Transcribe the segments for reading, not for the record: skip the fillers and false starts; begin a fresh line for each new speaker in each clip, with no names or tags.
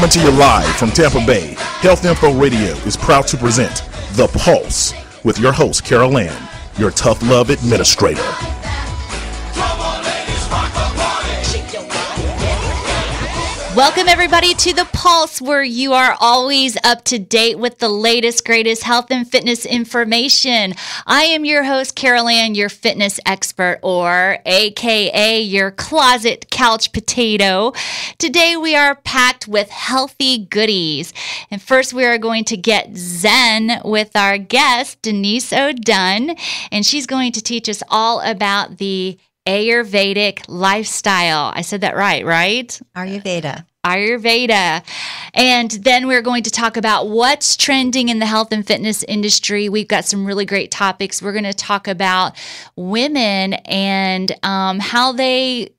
Coming to you live from Tampa Bay, Health Info Radio is proud to present The Pulse with your host, Carol Ann, your tough love administrator.
Welcome, everybody, to The Pulse, where you are always up to date with the latest, greatest health and fitness information. I am your host, Carol Ann, your fitness expert, or AKA your closet couch potato. Today, we are packed with healthy goodies. And first, we are going to get zen with our guest, Denise O'Dunn, and she's going to teach us all about the Ayurvedic lifestyle. I said that right? Ayurveda. And then we're going to talk about what's trending in the health and fitness industry. We've got some really great topics. We're going to talk about women and how they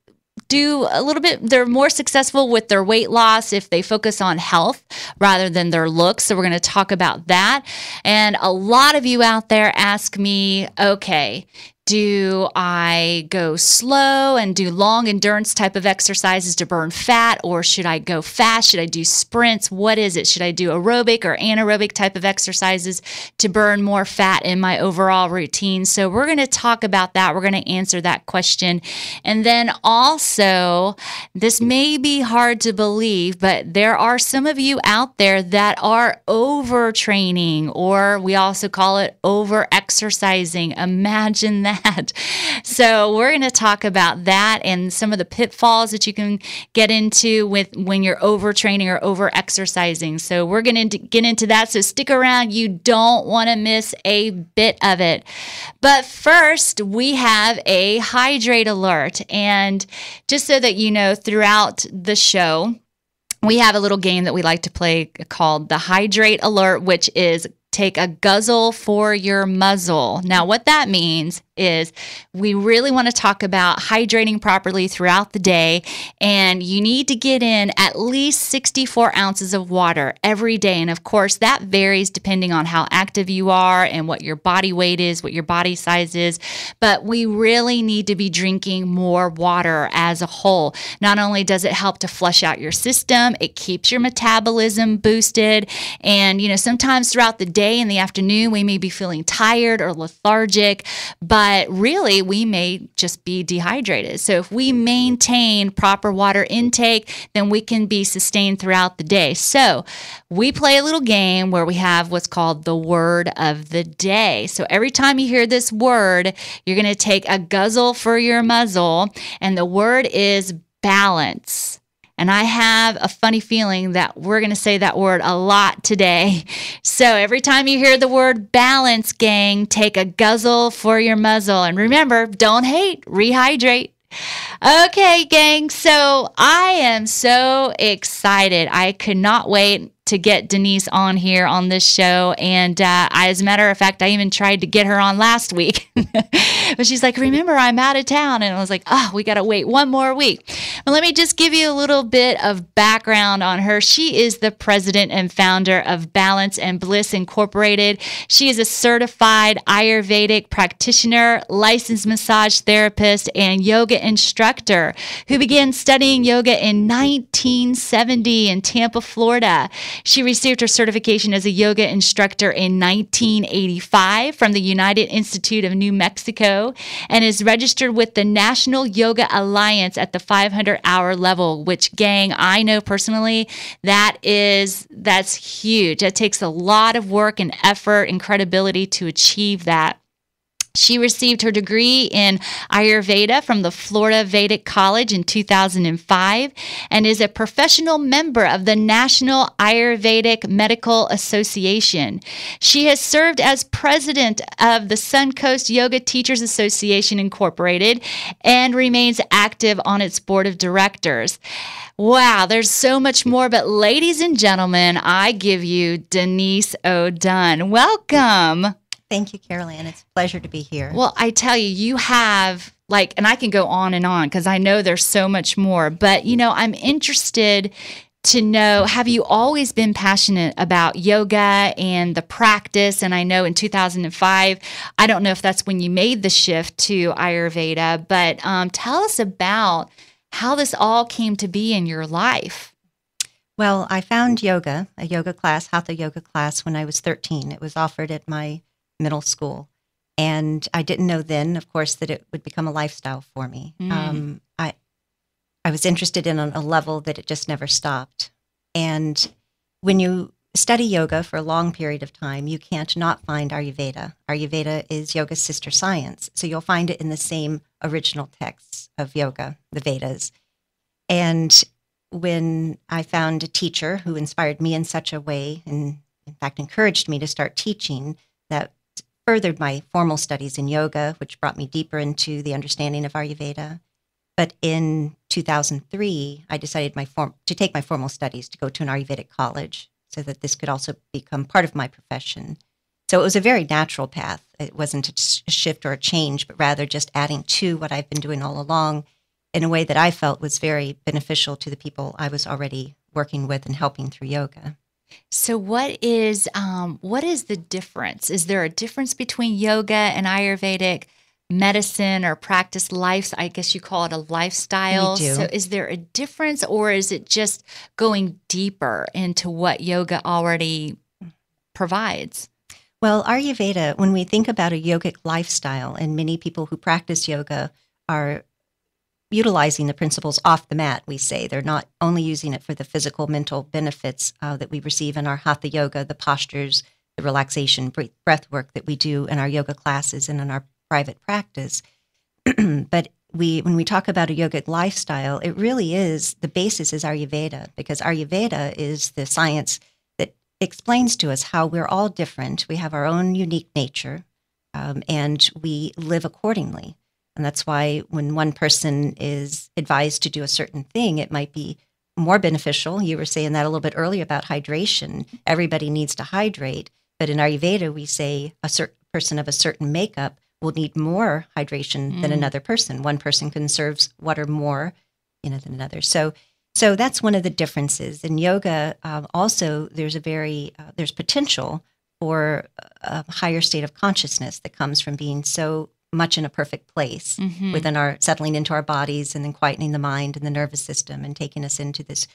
do a little bit, they're more successful with their weight loss if they focus on health rather than their looks. So we're going to talk about that. And a lot of you out there ask me, okay, do I go slow and do long endurance type of exercises to burn fat, or should I go fast? Should I do sprints? What is it? Should I do aerobic or anaerobic type of exercises to burn more fat in my overall routine? So we're going to talk about that. We're going to answer that question. And then also, this may be hard to believe, but there are some of you out there that are overtraining, or we also call it over-exercising. Imagine that. So we're going to talk about that and some of the pitfalls that you can get into with when you're overtraining or over-exercising. So we're going to get into that. So stick around. You don't want to miss a bit of it. But first, we have a hydrate alert. And just so that you know, throughout the show, we have a little game that we like to play called the Hydrate Alert, which is take a guzzle for your muzzle. Now, what that means is we really want to talk about hydrating properly throughout the day, and you need to get in at least 64 ounces of water every day. And of course, that varies depending on how active you are and what your body weight is, what your body size is. But we really need to be drinking more water as a whole. Not only does it help to flush out your system, it keeps your metabolism boosted. And, you know, sometimes throughout the day in the afternoon, we may be feeling tired or lethargic, but really we may just be dehydrated. So if we maintain proper water intake, then we can be sustained throughout the day. So we play a little game where we have what's called the word of the day. So every time you hear this word, you're going to take a guzzle for your muzzle, and the word is balance. And I have a funny feeling that we're going to say that word a lot today. So every time you hear the word balance, gang, take a guzzle for your muzzle. And remember, don't hate, rehydrate. Okay, gang, so I am so excited. I could not wait to get Denise on here on this show. And as a matter of fact, I even tried to get her on last week. But she's like, remember, I'm out of town. And I was like, oh, we got to wait one more week. But let me just give you a little bit of background on her. She is the president and founder of Balance and Bliss Incorporated. She is a certified Ayurvedic practitioner, licensed massage therapist, and yoga instructor who began studying yoga in 1970 in Tampa, Florida. She received her certification as a yoga instructor in 1985 from the United Institute of New Mexico and is registered with the National Yoga Alliance at the 500-hour level, which, gang, I know personally, that's huge. It takes a lot of work and effort and credibility to achieve that. She received her degree in Ayurveda from the Florida Vedic College in 2005 and is a professional member of the National Ayurvedic Medical Association. She has served as president of the Suncoast Yoga Teachers Association Incorporated and remains active on its board of directors. Wow, there's so much more, but ladies and gentlemen, I give you Denise O'Dunn. Welcome.
Thank you, Carol Ann. It's a pleasure to be here.
Well, I tell you, you have and I can go on because I know there's so much more, but I'm interested to know, have you always been passionate about yoga and the practice? And I know in 2005, I don't know if that's when you made the shift to Ayurveda, but tell us about how this all came to be in your life.
Well, I found yoga, a yoga class, hatha yoga class, when I was 13. It was offered at my middle school. And I didn't know then, of course, that it would become a lifestyle for me. I was interested in a level that it just never stopped. And when you study yoga for a long period of time, you can't not find Ayurveda. Ayurveda is yoga's sister science. So you'll find it in the same original texts of yoga, the Vedas. And when I found a teacher who inspired me in such a way, and in fact encouraged me to start teaching, that furthered my formal studies in yoga, which brought me deeper into the understanding of Ayurveda. But in 2003, I decided to take my formal studies to go to an Ayurvedic college so that this could also become part of my profession. So it was a very natural path. It wasn't a shift or a change, but rather just adding to what I've been doing all along in a way that I felt was very beneficial to the people I was already working with and helping through yoga.
So what is the difference? Is there a difference between yoga and Ayurvedic medicine or practice life? I guess you call it a lifestyle.
We do.
So is there a difference, or is it just going deeper into what yoga already provides?
Well, Ayurveda, when we think about a yogic lifestyle, and many people who practice yoga are utilizing the principles off the mat, we say. They're not only using it for the physical, mental benefits that we receive in our hatha yoga, the postures, the relaxation, breath work that we do in our yoga classes and in our private practice. But when we talk about a yogic lifestyle, it really is, the basis is Ayurveda, because Ayurveda is the science that explains to us how we're all different. We have our own unique nature, and we live accordingly. And that's why when one person is advised to do a certain thing, it might be more beneficial. You were saying that a little bit earlier about hydration. Everybody needs to hydrate. But in Ayurveda, we say a certain person of a certain makeup will need more hydration than another person. One person conserves water more, than another. So that's one of the differences. In yoga, also, there's there's potential for a higher state of consciousness that comes from being so much in a perfect place within our settling into our bodies and then quietening the mind and the nervous system and taking us into this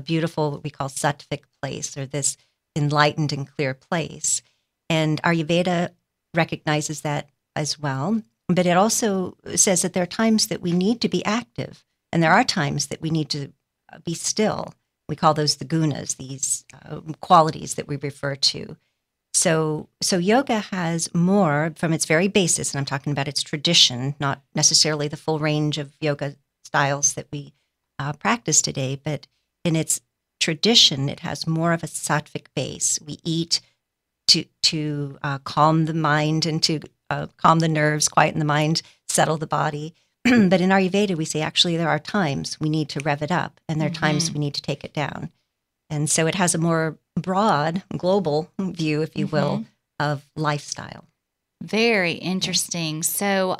beautiful, what we call sattvic place, or this enlightened and clear place. And Ayurveda recognizes that as well. But it also says that there are times that we need to be active, and there are times that we need to be still. We call those the gunas, these qualities that we refer to. So yoga has more from its very basis, and I'm talking about its tradition, not necessarily the full range of yoga styles that we practice today, but in its tradition, it has more of a sattvic base. We eat to calm the mind and to calm the nerves, quieten the mind, settle the body. But in Ayurveda, we say actually there are times we need to rev it up, and there are times we need to take it down. And so it has a more broad, global view, if you will, of lifestyle.
Very interesting. So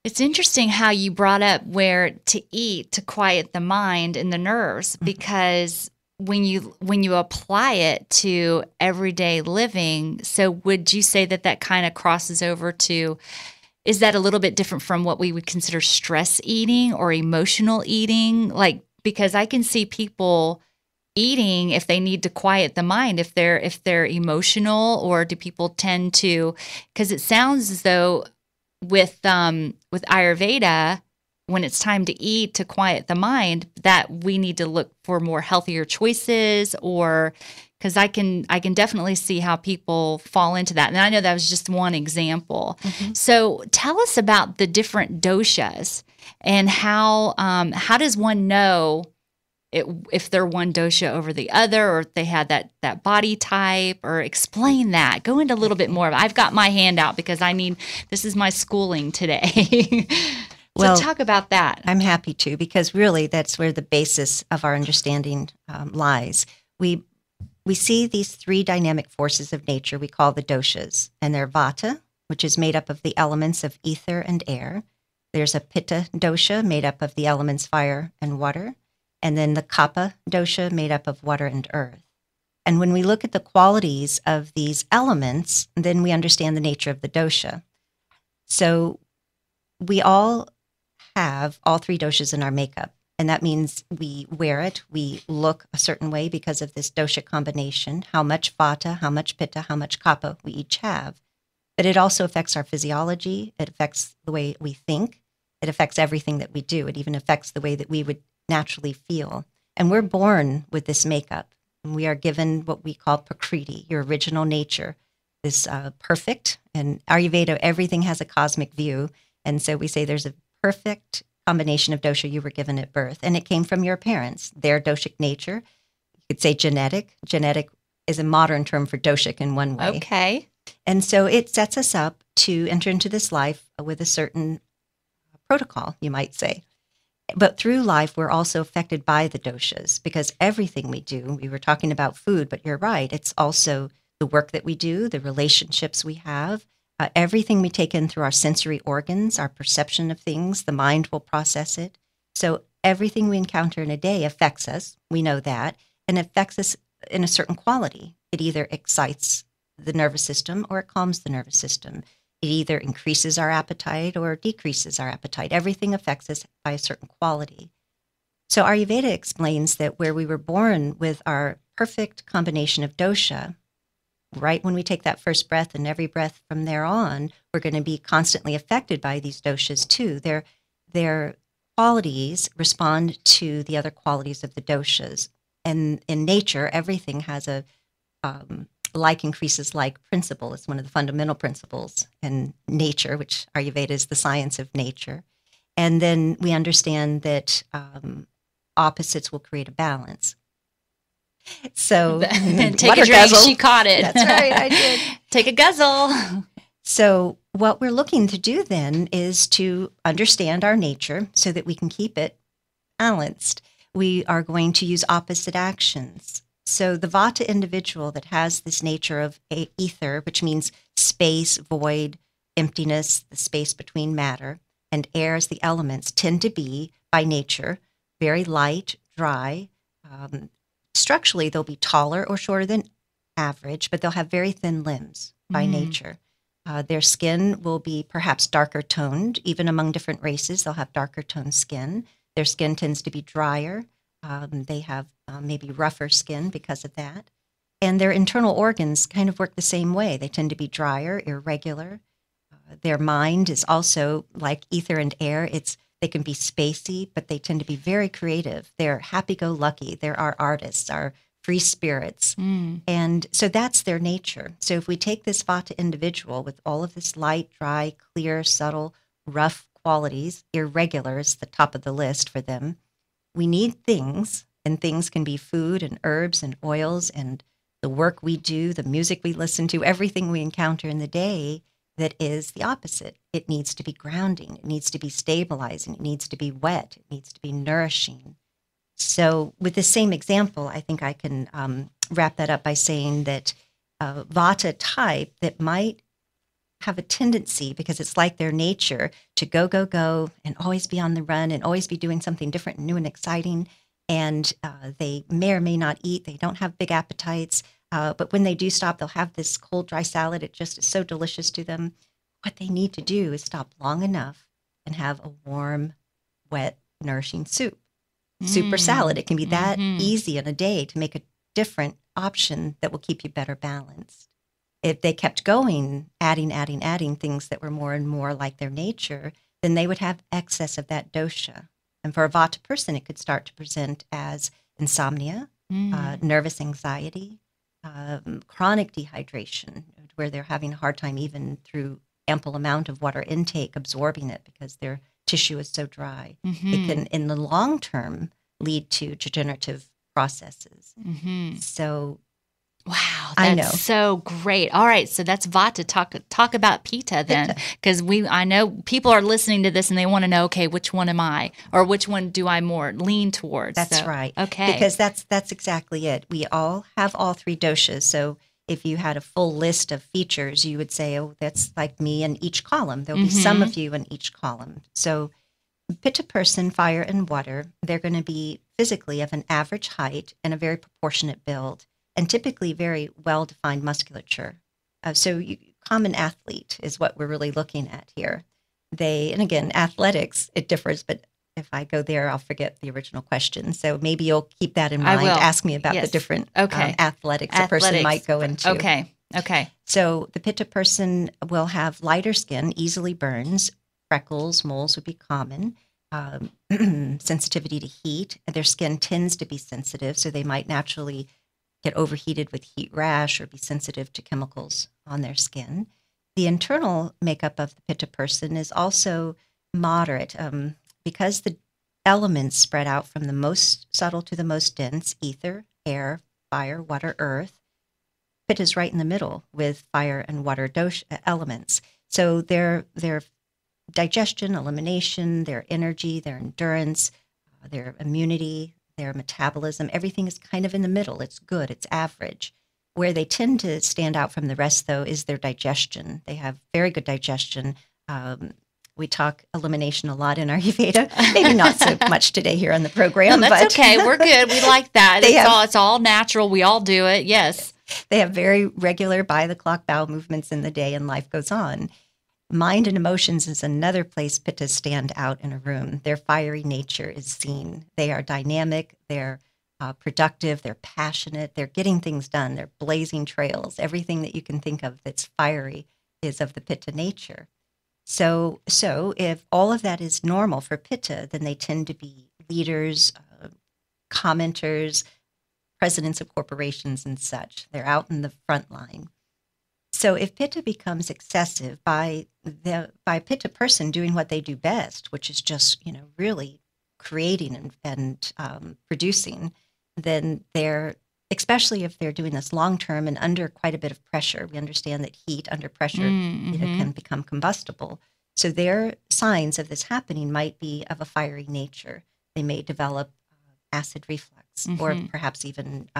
it's interesting how you brought up where to eat to quiet the mind and the nerves, because when you apply it to everyday living, so would you say that kind of crosses over to, is that a little bit different from what we would consider stress eating or emotional eating? Like, because I can see people eating if they need to quiet the mind, if they're emotional, or do people tend to, because it sounds as though with Ayurveda, when it's time to eat to quiet the mind, that we need to look for more healthier choices, or because I can definitely see how people fall into that. And I know that was just one example. So tell us about the different doshas and how does one know if they're one dosha over the other, or if they had that body type, or explain that. Go into a little bit more. I've got my hand out because this is my schooling today. So talk about that.
I'm happy to, because really that's where the basis of our understanding lies. We see these three dynamic forces of nature we call the doshas, and they're vata, which is made up of the elements of ether and air. There's a pitta dosha made up of the elements fire and water, and then the kapha dosha made up of water and earth. And when we look at the qualities of these elements, then we understand the nature of the dosha. So we all have all three doshas in our makeup. And that means we wear it, we look a certain way because of this dosha combination, how much vata, how much pitta, how much kapha we each have. But it also affects our physiology. It affects the way we think. It affects everything that we do. It even affects the way that we would naturally feel. And we're born with this makeup. And we are given what we call prakriti, your original nature, this perfect. In Ayurveda, everything has a cosmic view. And so we say there's a perfect combination of dosha you were given at birth. And it came from your parents, their doshic nature. You could say genetic. Genetic is a modern term for doshic in one way.
Okay.
And so it sets us up to enter into this life with a certain protocol, you might say. But through life, we're also affected by the doshas because everything we do, we were talking about food, but you're right. It's also the work that we do, the relationships we have, everything we take in through our sensory organs, our perception of things, the mind will process it. So everything we encounter in a day affects us. We know that, and affects us in a certain quality. It either excites the nervous system or it calms the nervous system. It either increases our appetite or decreases our appetite. Everything affects us by a certain quality. So Ayurveda explains that where we were born with our perfect combination of dosha, right when we take that first breath and every breath from there on, we're going to be constantly affected by these doshas too. Their qualities respond to the other qualities of the doshas. And in nature, everything has a like increases like principle. It's one of the fundamental principles in nature, which Ayurveda is the science of nature. And then we understand that opposites will create a balance. So
take a drink. Guzzle. She caught it.
That's right, I did.
Take a guzzle.
So what we're looking to do then is to understand our nature so that we can keep it balanced. We are going to use opposite actions. So the Vata individual that has this nature of ether, which means space, void, emptiness, the space between matter, and air as the elements, tend to be, by nature, very light, dry. Structurally, they'll be taller or shorter than average, but they'll have very thin limbs by nature. Their skin will be perhaps darker toned. Even among different races, they'll have darker toned skin. Their skin tends to be drier. They have maybe rougher skin because of that. And their internal organs kind of work the same way. They tend to be drier, irregular. Their mind is also like ether and air. They can be spacey, but they tend to be very creative. They're happy-go-lucky. They're our artists, our free spirits. And so that's their nature. So if we take this Vata individual with all of this light, dry, clear, subtle, rough qualities, irregular is the top of the list for them, we need things, and things can be food and herbs and oils and the work we do, the music we listen to, everything we encounter in the day that is the opposite. It needs to be grounding. It needs to be stabilizing. It needs to be wet. It needs to be nourishing. So with the same example, I think I can wrap that up by saying that Vata type that might have a tendency, because it's like their nature, to go, and always be on the run and always be doing something different and new and exciting. And they may or may not eat. They don't have big appetites. But when they do stop, they'll have this cold, dry salad. It just is so delicious to them. What they need to do is stop long enough and have a warm, wet, nourishing soup. Soup or salad. It can be that easy in a day to make a different option that will keep you better balanced. If they kept going, adding things that were more and more like their nature, then they would have excess of that dosha. And for a Vata person, it could start to present as insomnia, nervous anxiety, chronic dehydration, where they're having a hard time even through ample amount of water intake absorbing it because their tissue is so dry. It can, in the long term, lead to degenerative processes. So,
wow, that's so great. All right, so that's Vata. Talk about Pitta then, because I know people are listening to this and they want to know, okay, which one am I, or which one do I more lean towards?
That's right.
Okay,
because that's exactly it. We all have all three doshas. So if you had a full list of features, you would say, oh, that's like me in each column. There'll be some of you in each column. So Pitta person, fire and water, they're going to be physically of an average height and a very proportionate build, and typically very well-defined musculature. Common athlete is what we're really looking at here. And again, athletics, it differs, but if I go there, I'll forget the original question. So maybe you'll keep that in
I
mind.
will.
Ask me about
Yes.
the different
Okay.
athletics a person might go into.
Okay.
So the Pitta person will have lighter skin, easily burns, freckles, moles would be common, sensitivity to heat. Their skin tends to be sensitive, so they might naturally get overheated with heat rash or be sensitive to chemicals on their skin. The internal makeup of the Pitta person is also moderate because the elements spread out from the most subtle to the most dense, ether, air, fire, water, earth. Pitta is right in the middle with fire and water elements. So their digestion, elimination, their energy, their endurance, their immunity, their metabolism, everything is kind of in the middle. It's good, it's average. Where they tend to stand out from the rest, though, is their digestion. They have very good digestion. We talk elimination a lot in Ayurveda. Maybe not so much today here on the program.
No, that's
but
okay. We're good. We like that.
They
It's all natural. We all do it. Yes.
They have very regular by-the-clock bowel movements in the day, and life goes on. Mind and emotions is another place Pittas stand out in a room. Their fiery nature is seen. They are dynamic. They're productive. They're passionate. They're getting things done. They're blazing trails. Everything that you can think of that's fiery is of the Pitta nature. So if all of that is normal for Pitta, then they tend to be leaders, commenters, presidents of corporations and such. They're out in the front line. So if Pitta becomes excessive by Pitta person doing what they do best, which is just, really creating and producing, then they're, especially if they're doing this long term and under quite a bit of pressure. We understand that heat under pressure can become combustible. So their signs of this happening might be of a fiery nature. They may develop acid reflux, or perhaps even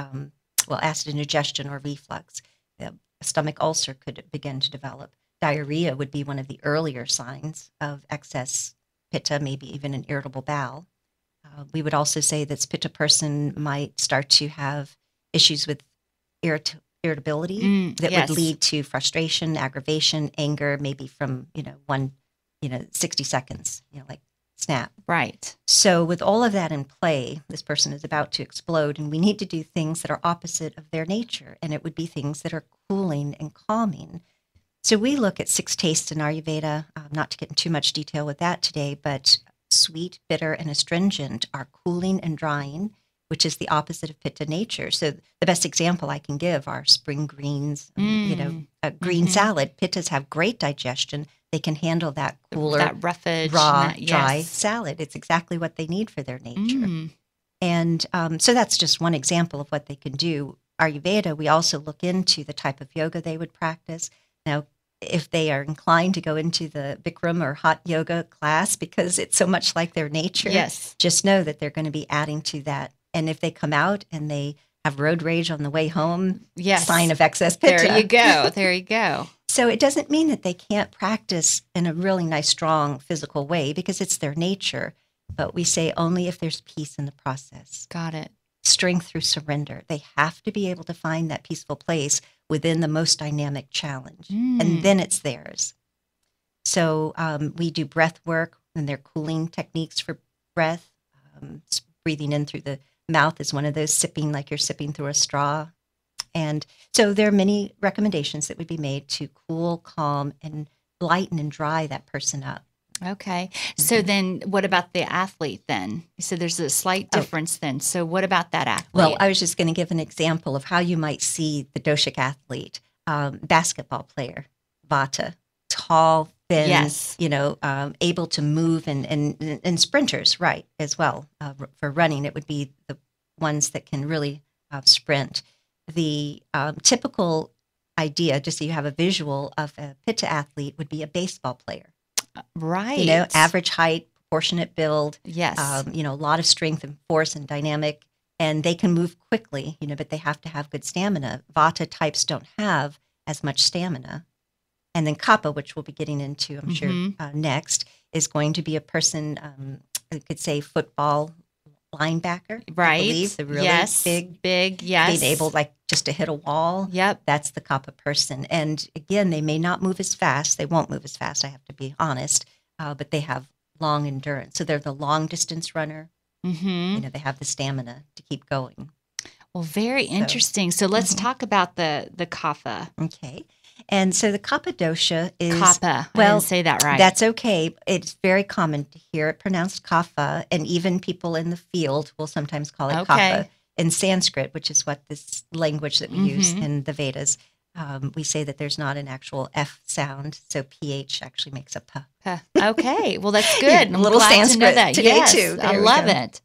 acid indigestion or reflux. A stomach ulcer could begin to develop. Diarrhea would be one of the earlier signs of excess Pitta, maybe even an irritable bowel. We would also say that Pitta person might start to have issues with irritability that would lead to frustration, aggravation, anger, maybe from 60 seconds, like snap.
Right.
So with all of that in play, this person is about to explode, and we need to do things that are opposite of their nature, and it would be things that are cooling and calming. So we look at 6 tastes in Ayurveda, not to get into too much detail with that today, but sweet, bitter, and astringent are cooling and drying, which is the opposite of Pitta nature. So the best example I can give are spring greens, a green salad. Pittas have great digestion. They can handle that cooler,
that roughage,
raw, dry salad. It's exactly what they need for their nature. And so that's just one example of what they can do. Ayurveda, we also look into the type of yoga they would practice. Now, if they are inclined to go into the Bikram or hot yoga class because it's so much like their nature, just know that they're going to be adding to that. And if they come out and they have road rage on the way home, sign of excess Pitta.
There you go.
So it doesn't mean that they can't practice in a really nice, strong physical way because it's their nature. But we say only if there's peace in the process.
Got it.
Strength through surrender. They have to be able to find that peaceful place within the most dynamic challenge. And then it's theirs. So we do breath work, and they're cooling techniques for breath. Breathing in through the mouth is one of those, sipping like you're sipping through a straw. And so there are many recommendations that would be made to cool, calm, and lighten and dry that person up.
Okay. So then what about the athlete then? So there's a slight difference then. So what about that athlete?
Well, I was just going to give an example of how you might see the doshic athlete. Basketball player, Vata, tall, thin, able to move, and sprinters, right, as well. For running, it would be the ones that can really sprint. The typical idea, just so you have a visual of a Pitta athlete, would be a baseball player.
Right.
Average height, proportionate build.
Yes.
A lot of strength and force and dynamic, and they can move quickly, but they have to have good stamina. Vata types don't have as much stamina. And then Kapha, which we'll be getting into, I'm sure, next, is going to be a person, we could say football linebacker.
Right.
I believe, the really
big, yes.
Being able just to hit a wall.
Yep.
That's the Kapha person. And again, they may not move as fast. They won't move as fast, I have to be honest. But they have long endurance. So they're the long distance runner.
Mm-hmm.
They have the stamina to keep going.
Well, very interesting. So let's talk about the kapha.
Okay. And so the kapha dosha is...
Kapha. I
Well,
didn't say that right.
that's okay. It's very common to hear it pronounced kapha, and even people in the field will sometimes call it kapha. In Sanskrit, which is what this language that we use in the Vedas, we say that there's not an actual F sound, so PH actually makes a P.
Okay. Well, that's good.
A little Sanskrit
to
today,
yes,
too.
I love it.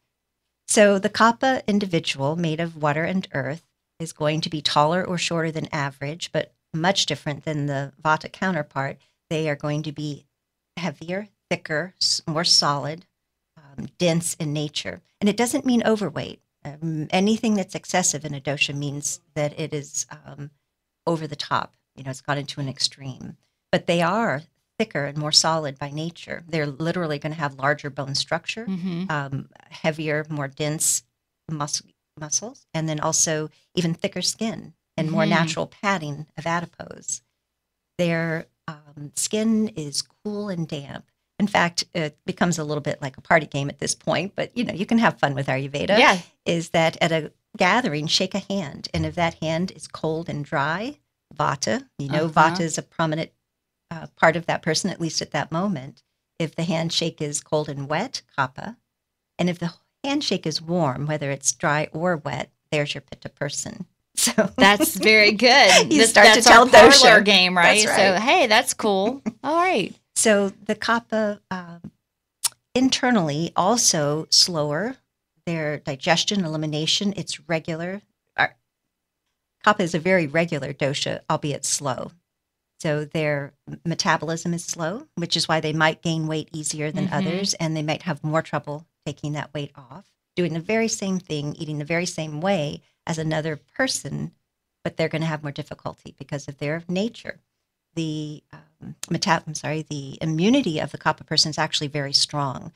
So the kapha individual made of water and earth is going to be taller or shorter than average, but much different than the vata counterpart. They are going to be heavier, thicker, more solid, dense in nature. And it doesn't mean overweight. Anything that's excessive in a dosha means that it is over the top. It's gone into an extreme. But they are thicker and more solid by nature. They're literally going to have larger bone structure, heavier, more dense muscles, and then also even thicker skin and more natural padding of adipose. Their skin is cool and damp. In fact, it becomes a little bit like a party game at this point, but you can have fun with Ayurveda.
Yeah.
Is that at a gathering, shake a hand, and if that hand is cold and dry, vata, vata is a prominent part of that person, at least at that moment. If the handshake is cold and wet, kapha, and if the handshake is warm, whether it's dry or wet, there's your pitta person. So
that's very good.
You start
that's
to tell
our parlor
dosha
game, right?
That's right.
So hey, that's cool. All right.
So the kapha internally also slower. Their digestion, elimination, it's regular. Kapha is a very regular dosha, albeit slow. So their metabolism is slow, which is why they might gain weight easier than others, and they might have more trouble taking that weight off, doing the very same thing, eating the very same way as another person, but they're going to have more difficulty because of their nature. The the immunity of the kapha person is actually very strong.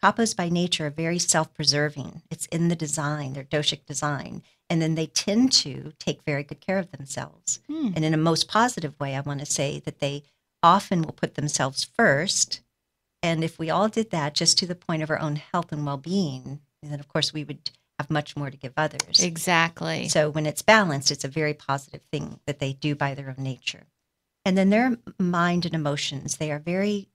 Kaphas by nature are very self-preserving. It's in the design, their doshic design. And then they tend to take very good care of themselves. And in a most positive way, I want to say that they often will put themselves first. And if we all did that just to the point of our own health and well-being, then of course we would have much more to give others.
Exactly.
So when it's balanced, it's a very positive thing that they do by their own nature. And then their mind and emotions, they are very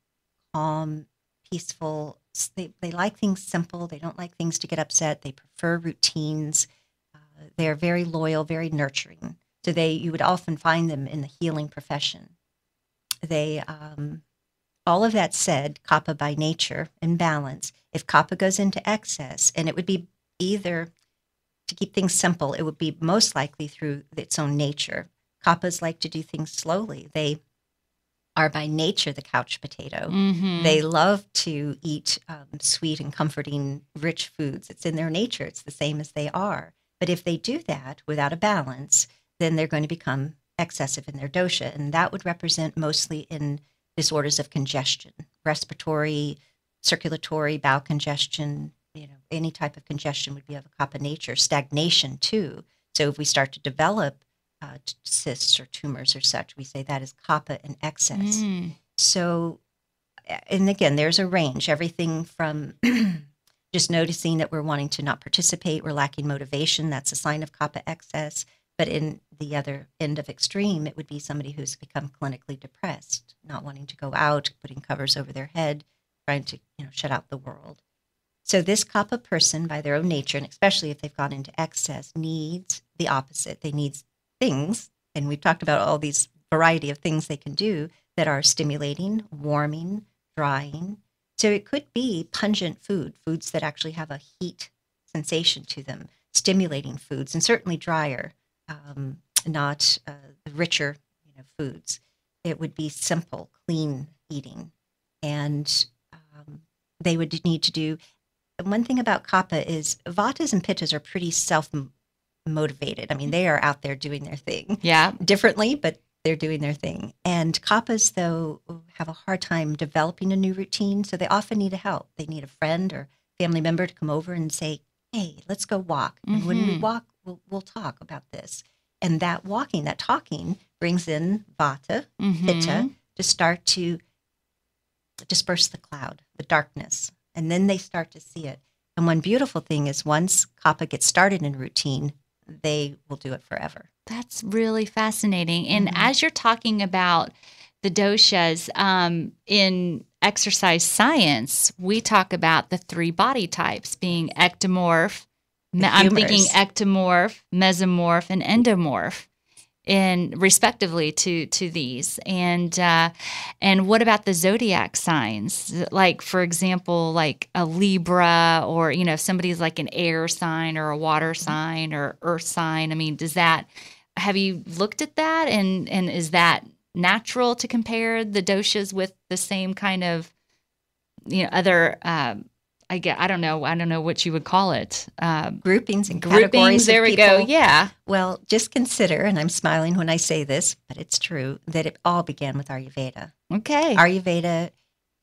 calm, peaceful. They like things simple. They don't like things to get upset. They prefer routines. They're very loyal, very nurturing. So you would often find them in the healing profession. They, all of that said, kapha by nature in balance. If kapha goes into excess, and it would be either, to keep things simple, it would be most likely through its own nature. Kaphas like to do things slowly. They are by nature the couch potato. They love to eat sweet and comforting, rich foods. It's in their nature. It's the same as they are. But if they do that without a balance, then they're going to become excessive in their dosha. And that would represent mostly in disorders of congestion, respiratory, circulatory, bowel congestion, any type of congestion would be of a kapha nature. Stagnation too. So if we start to develop cysts or tumors or such, we say that is kapha in excess. So, and again, there's a range, everything from just noticing that we're wanting to not participate, we're lacking motivation, that's a sign of kapha excess. But in the other end of extreme, it would be somebody who's become clinically depressed, not wanting to go out, putting covers over their head, trying to shut out the world. So this kapha person, by their own nature, and especially if they've gone into excess, needs the opposite. They need things, and we've talked about all these variety of things they can do that are stimulating, warming, drying. So it could be pungent foods that actually have a heat sensation to them, stimulating foods, and certainly drier, not the richer foods. It would be simple, clean eating. And they would need to do, one thing about kapha is vatas and pittas are pretty self-motivated. I mean, they are out there doing their thing.
Yeah.
Differently, but they're doing their thing. And kaphas, though, have a hard time developing a new routine, so they often need help. They need a friend or family member to come over and say, hey, let's go walk. And when we walk, we'll talk about this. And that walking, that talking, brings in vata, pitta, to start to disperse the cloud, the darkness, and then they start to see it. And one beautiful thing is once Kapha gets started in routine, they will do it forever.
That's really fascinating. And as you're talking about the doshas, in exercise science, we talk about the 3 body types being ectomorph, I'm thinking ectomorph, mesomorph, and endomorph, in respectively to these. And what about the zodiac signs? Like, for example, like a Libra, or if somebody's like an air sign or a water sign or earth sign. I mean, have you looked at that? And is that natural to compare the doshas with the same kind of other I don't know what you would call it.
Groupings and categories.
There we go. Yeah.
Well, just consider, and I'm smiling when I say this, but it's true, that it all began with Ayurveda.
Okay.
Ayurveda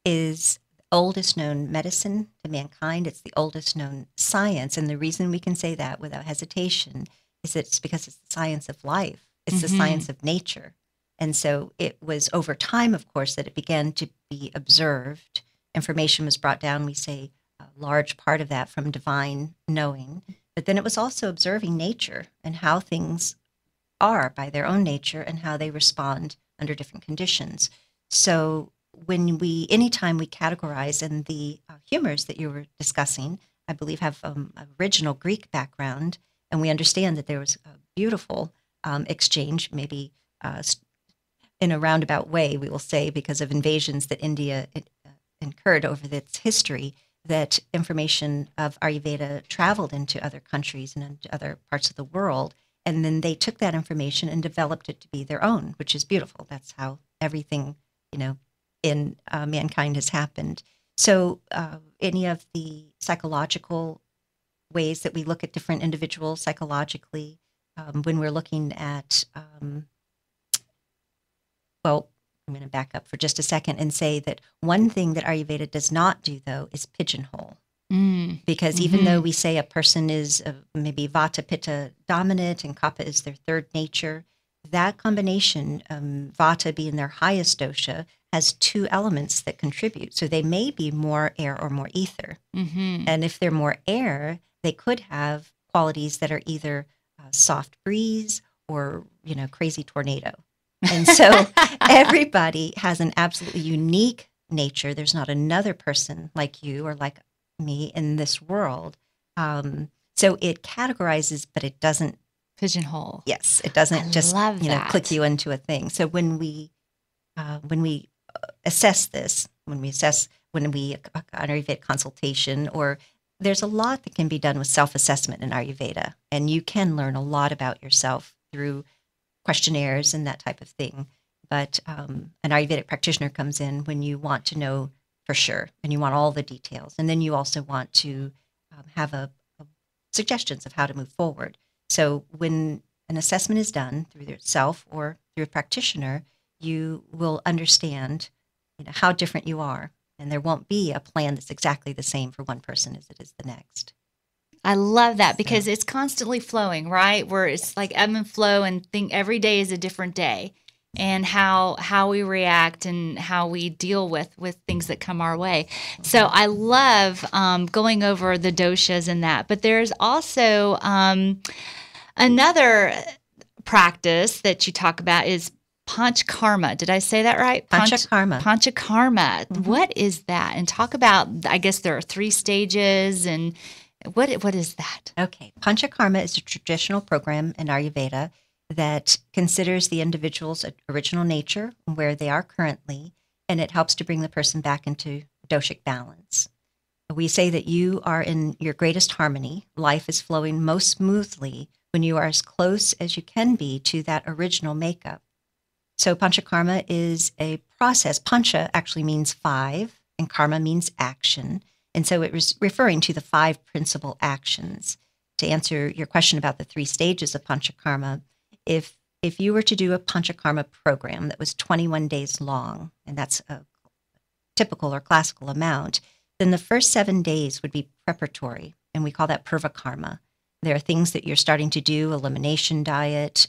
is the oldest known medicine to mankind. It's the oldest known science. And the reason we can say that without hesitation is that it's because it's the science of life. It's the science of nature. And so it was over time, of course, that it began to be observed. Information was brought down, we say, a large part of that from divine knowing. But then it was also observing nature and how things are by their own nature and how they respond under different conditions. So anytime we categorize, and the humors that you were discussing, I believe have original Greek background, and we understand that there was a beautiful exchange, maybe in a roundabout way, we will say, because of invasions that India incurred over its history, that information of Ayurveda traveled into other countries and into other parts of the world. And then they took that information and developed it to be their own, which is beautiful. That's how everything, in mankind has happened. So any of the psychological ways that we look at different individuals psychologically, when we're looking at, I'm going to back up for just a second and say that one thing that Ayurveda does not do, though, is pigeonhole. Because even though we say a person is maybe Vata Pitta dominant and Kapha is their third nature, that combination, Vata being their highest dosha, has 2 elements that contribute. So they may be more air or more ether. And if they're more air, they could have qualities that are either soft breeze or, crazy tornado. And so everybody has an absolutely unique nature. There's not another person like you or like me in this world. So it categorizes, but it doesn't
pigeonhole.
Yes, it doesn't just click you into a thing. So when we assess this, when we Ayurvedic consultation, or there's a lot that can be done with self-assessment in Ayurveda, and you can learn a lot about yourself through questionnaires and that type of thing. But an Ayurvedic practitioner comes in when you want to know for sure, and you want all the details. And then you also want to have suggestions of how to move forward. So when an assessment is done through yourself or through a practitioner, you will understand how different you are. And there won't be a plan that's exactly the same for one person as it is the next.
I love that because it's constantly flowing, right? Where it's like ebb and flow, and every day is a different day, and how we react and how we deal with things that come our way. So I love going over the doshas and that. But there's also another practice that you talk about is Panchakarma. Did I say that right?
Panchakarma.
Panchakarma. What is that? And talk about, I guess there are 3 stages, and what is that?
Okay. Panchakarma is a traditional program in Ayurveda that considers the individual's original nature, where they are currently, and it helps to bring the person back into doshic balance. We say that you are in your greatest harmony. Life is flowing most smoothly when you are as close as you can be to that original makeup. So Panchakarma is a process. Pancha actually means 5, and karma means action. And so it was referring to the 5 principal actions. To answer your question about the 3 stages of Panchakarma, if you were to do a Panchakarma program that was 21 days long, and that's a typical or classical amount, then the first 7 days would be preparatory, and we call that Purvakarma. There are things that you're starting to do, elimination diet,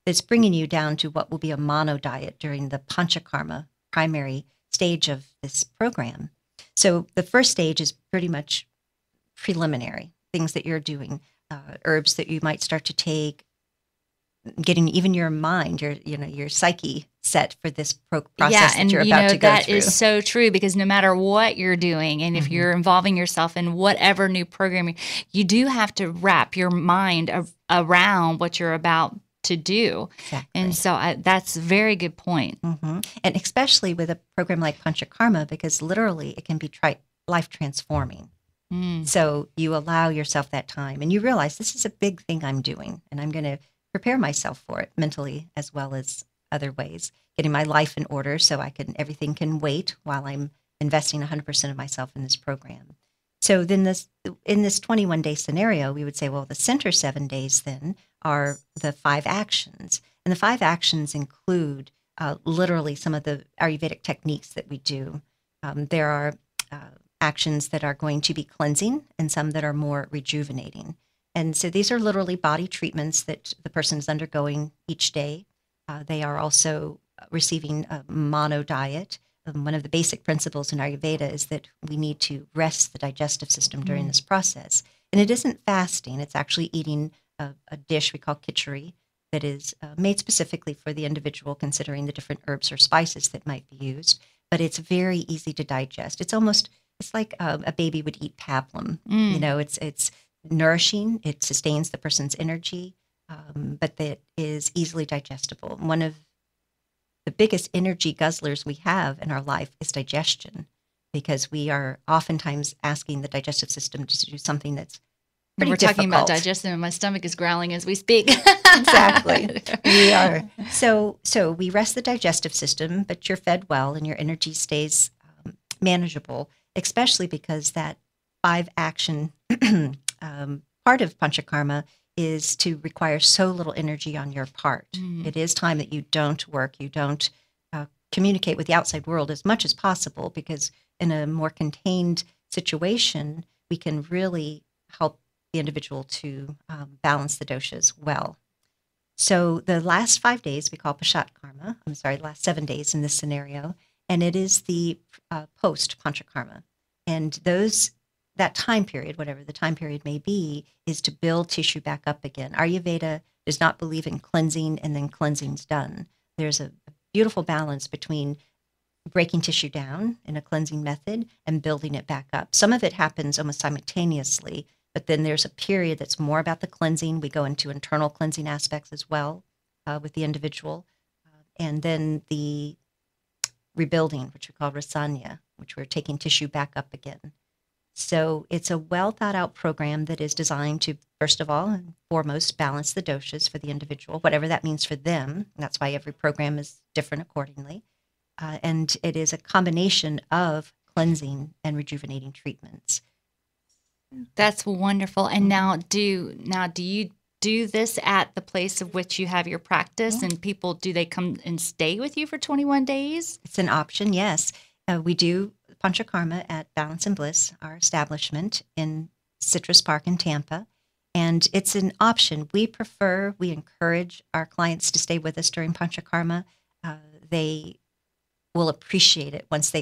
that's bringing you down to what will be a mono diet during the Panchakarma primary stage of this program. So the first stage is pretty much preliminary, things that you're doing, herbs that you might start to take, getting even your mind, your psyche set for this process that you're about to go through.
That is so true, because no matter what you're doing, and if you're involving yourself in whatever new programming, you do have to wrap your mind around what you're about to do.
Exactly.
And so that's a very good point.
And especially with a program like Panchakarma, because literally it can be life transforming. So you allow yourself that time and you realize this is a big thing I'm doing, and I'm going to prepare myself for it mentally as well as other ways, getting my life in order so everything can wait while I'm investing 100% of myself in this program. So then in this 21-day scenario, we would say, well, the center 7 days then are the 5 actions. And the 5 actions include literally some of the Ayurvedic techniques that we do. There are actions that are going to be cleansing and some that are more rejuvenating. And so these are literally body treatments that the person is undergoing each day. They are also receiving a mono diet. One of the basic principles in Ayurveda is that we need to rest the digestive system during this process. And it isn't fasting. It's actually eating a dish we call khichdi that is made specifically for the individual, considering the different herbs or spices that might be used. But it's very easy to digest. It's like a baby would eat pablum. It's nourishing. It sustains the person's energy, but that is easily digestible. One of the biggest energy guzzlers we have in our life is digestion, because we are oftentimes asking the digestive system to do something that's pretty difficult.
Talking about digestion, and my stomach is growling as we speak.
Exactly. We are. So we rest the digestive system, but you're fed well and your energy stays manageable, especially because that 5 action part of Panchakarma is to require so little energy on your part. It is time that you don't work, you don't communicate with the outside world as much as possible, because in a more contained situation, we can really help the individual to balance the doshas well. So the last 5 days we call Pashatkarma. Last 7 days in this scenario, and it is the post Panchakarma. And that time period, whatever the time period may be, is to build tissue back up again. Ayurveda does not believe in cleansing and then cleansing's done. There's a beautiful balance between breaking tissue down in a cleansing method and building it back up. Some of it happens almost simultaneously, but then there's a period that's more about the cleansing. We go into internal cleansing aspects as well with the individual. And then the rebuilding, which we call rasanya, which we're taking tissue back up again. So it's a well thought out program that is designed to, first of all and foremost, balance the doshas for the individual, whatever that means for them. And that's why every program is different accordingly. And it is a combination of cleansing and rejuvenating treatments.
That's wonderful. And now do you do this at the place of which you have your practice, and people, do they come and stay with you for 21 days?
It's an option, yes. We do Panchakarma at Balance and Bliss, our establishment in Citrus Park in Tampa. And it's an option. We encourage our clients to stay with us during Panchakarma. They will appreciate it once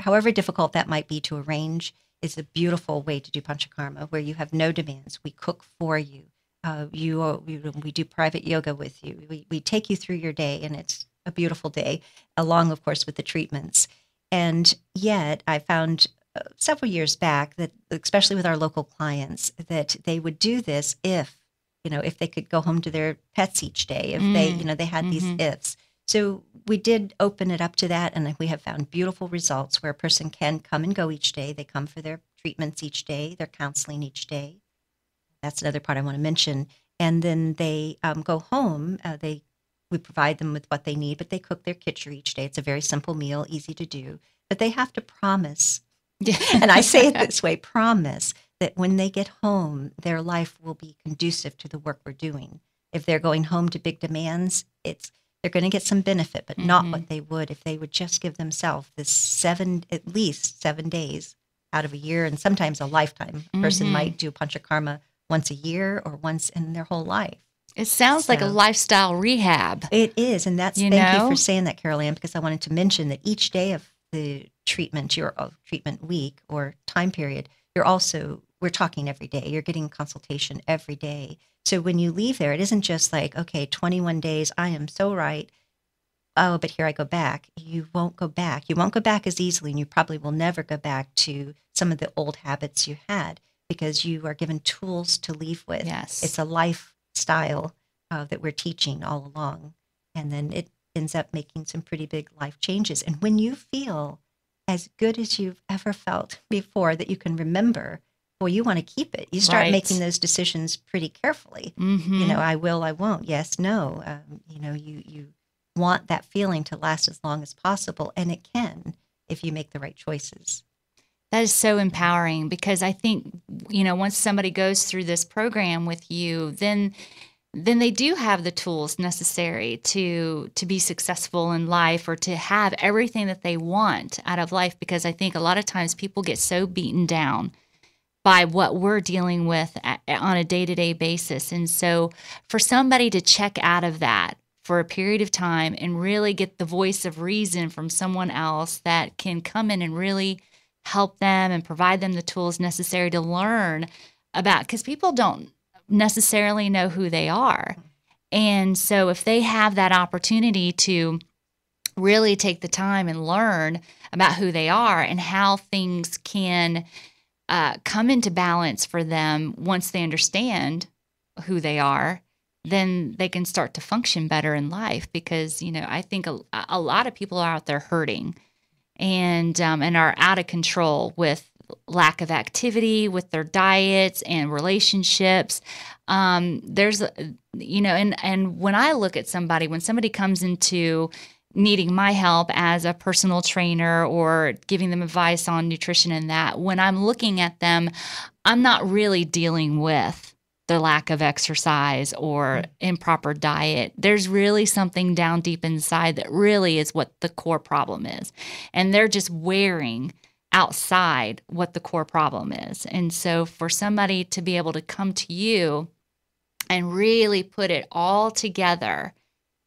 however difficult that might be to arrange. Is a beautiful way to do Panchakarma, where you have no demands. We cook for you. We do private yoga with you. We take you through your day, and it's a beautiful day, along, of course, with the treatments. And yet I found several years back that, especially with our local clients, that they would do this if they could go home to their pets each day, if they had these ifs. So we did open it up to that, and we have found beautiful results where a person can come and go each day. They come for their treatments each day, their counseling each day. That's another part I want to mention. And then they go home. We provide them with what they need, but they cook their khichdi each day. It's a very simple meal, easy to do. But they have to promise, and I say it this way, promise that when they get home, their life will be conducive to the work we're doing. If they're going home to big demands, they're going to get some benefit, but not what they would if they would just give themselves at least 7 days out of a year, and sometimes a lifetime. A person might do Panchakarma once a year or once in their whole life.
It sounds like a lifestyle rehab.
It is, and thank you for saying that, Carol Ann, because I wanted to mention that each day of the treatment, your treatment week or time period, we're talking every day. You're getting consultation every day. So when you leave there, it isn't just like, okay, 21 days, I am so right. Oh, but here I go back. You won't go back. You won't go back as easily, and you probably will never go back to some of the old habits you had because you are given tools to leave with.
Yes.
It's a lifestyle that we're teaching all along. And then it ends up making some pretty big life changes. And when you feel as good as you've ever felt before that you can remember, well, you want to keep it. You start
Right.
making those decisions pretty carefully.
Mm-hmm.
I will, I won't. Yes, no. You want that feeling to last as long as possible, and it can if you make the right choices.
That is so empowering because I think, once somebody goes through this program with you, then they do have the tools necessary to be successful in life or to have everything that they want out of life. Because I think a lot of times people get so beaten down by what we're dealing with on a day-to-day basis. And so for somebody to check out of that for a period of time and really get the voice of reason from someone else that can come in and really help them and provide them the tools necessary to learn about, because people don't necessarily know who they are. And so if they have that opportunity to really take the time and learn about who they are and how things can come into balance for them once they understand who they are, then they can start to function better in life. Because, I think a lot of people are out there hurting and are out of control with lack of activity, with their diets and relationships. There's, and when I look at somebody, when somebody comes into needing my help as a personal trainer or giving them advice on nutrition and that, when I'm looking at them, I'm not really dealing with their lack of exercise or improper diet. There's really something down deep inside that really is what the core problem is. And they're just wearing outside what the core problem is. And so for somebody to be able to come to you and really put it all together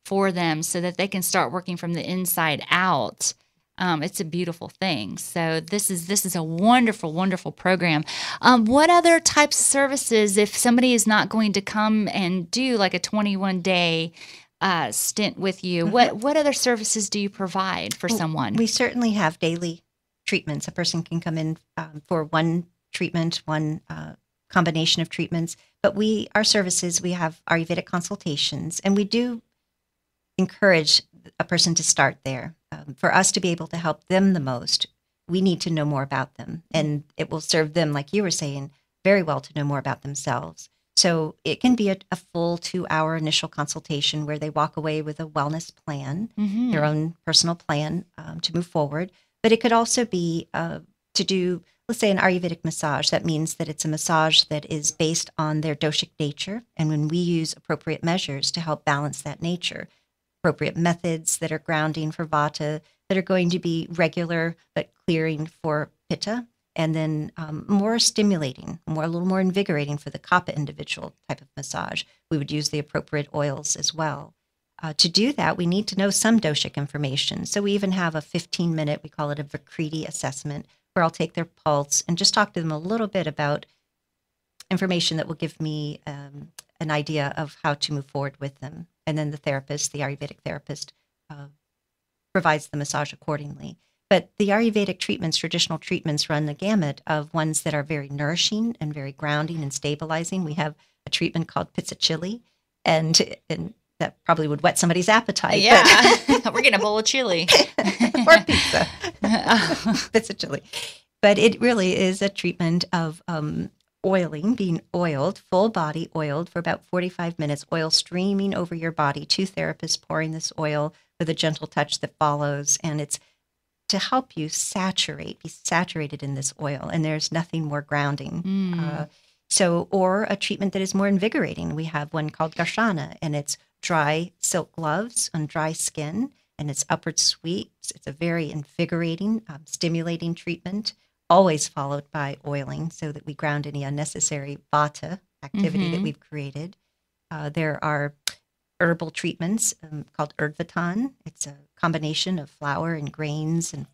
for them so that they can start working from the inside out, it's a beautiful thing. So this is a wonderful, wonderful program. What other types of services, if somebody is not going to come and do like a 21-day stint with you, what other services do you provide for someone?
We certainly have daily treatments. A person can come in for one treatment, one combination of treatments. But our services, we have Ayurvedic consultations, and we do encourage a person to start there. For us to be able to help them the most, we need to know more about them. And it will serve them, like you were saying, very well to know more about themselves. So it can be a full 2-hour initial consultation where they walk away with a wellness plan, their own personal plan to move forward. But it could also be to do, let's say, an Ayurvedic massage. That means that it's a massage that is based on their doshic nature. And when we use appropriate measures to help balance that nature, appropriate methods that are grounding for Vata, that are going to be regular but clearing for Pitta, and then more stimulating, a little more invigorating for the Kapha individual type of massage. We would use the appropriate oils as well. To do that, we need to know some doshic information. So we even have a 15-minute, we call it a Vikriti assessment, where I'll take their pulse and just talk to them a little bit about information that will give me an idea of how to move forward with them. And then the therapist, the Ayurvedic therapist, provides the massage accordingly. But the Ayurvedic treatments, traditional treatments, run the gamut of ones that are very nourishing and very grounding and stabilizing. We have a treatment called Pizza Chili, and that probably would whet somebody's appetite.
Yeah, we're getting a bowl of chili.
Or pizza. Pizza Chili. But it really is a treatment of oiling, being oiled, full body oiled for about 45 minutes, oil streaming over your body, 2 therapists pouring this oil with a gentle touch that follows. And it's to help you be saturated in this oil. And there's nothing more grounding. Or a treatment that is more invigorating. We have one called Garshana, and it's dry silk gloves on dry skin, and it's upward sweeps. It's a very invigorating, stimulating treatment, always followed by oiling so that we ground any unnecessary Vata activity that we've created. There are herbal treatments called Urdhvatan. It's a combination of flour and grains and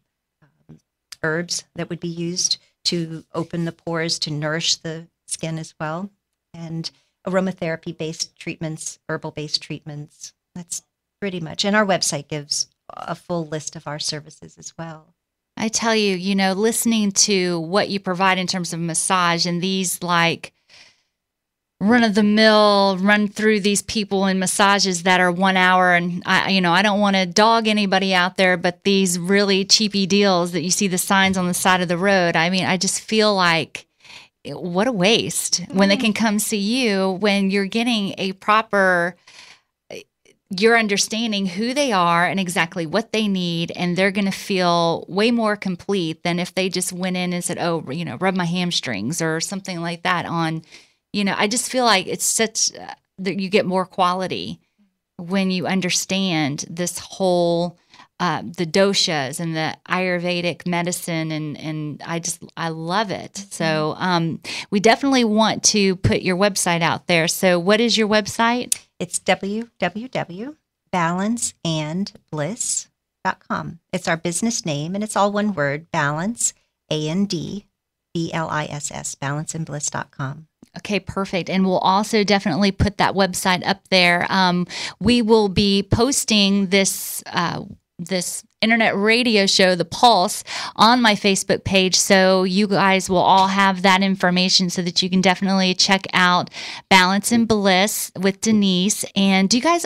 herbs that would be used to open the pores, to nourish the skin as well, and aromatherapy-based treatments, herbal-based treatments. That's pretty much. And our website gives a full list of our services as well.
I tell you, listening to what you provide in terms of massage and these like run-of-the-mill, run through these people in massages that are 1 hour. And I don't want to dog anybody out there, but these really cheapy deals that you see the signs on the side of the road, I just feel like what a waste when they can come see you when you're getting a proper, you're understanding who they are and exactly what they need, and they're going to feel way more complete than if they just went in and said, oh, rub my hamstrings or something like that on, I just feel like it's such that you get more quality when you understand this whole the doshas and the Ayurvedic medicine, and I love it. So we definitely want to put your website out there. So what is your website?
It's www.balanceandbliss.com. It's our business name, and it's all one word, Balance, AND, BLISS, balanceandbliss.com.
Okay, perfect. And we'll also definitely put that website up there. We will be posting this internet radio show, The Pulse, on my Facebook page. So you guys will all have that information so that you can definitely check out Balance and Bliss with Denise. And do you guys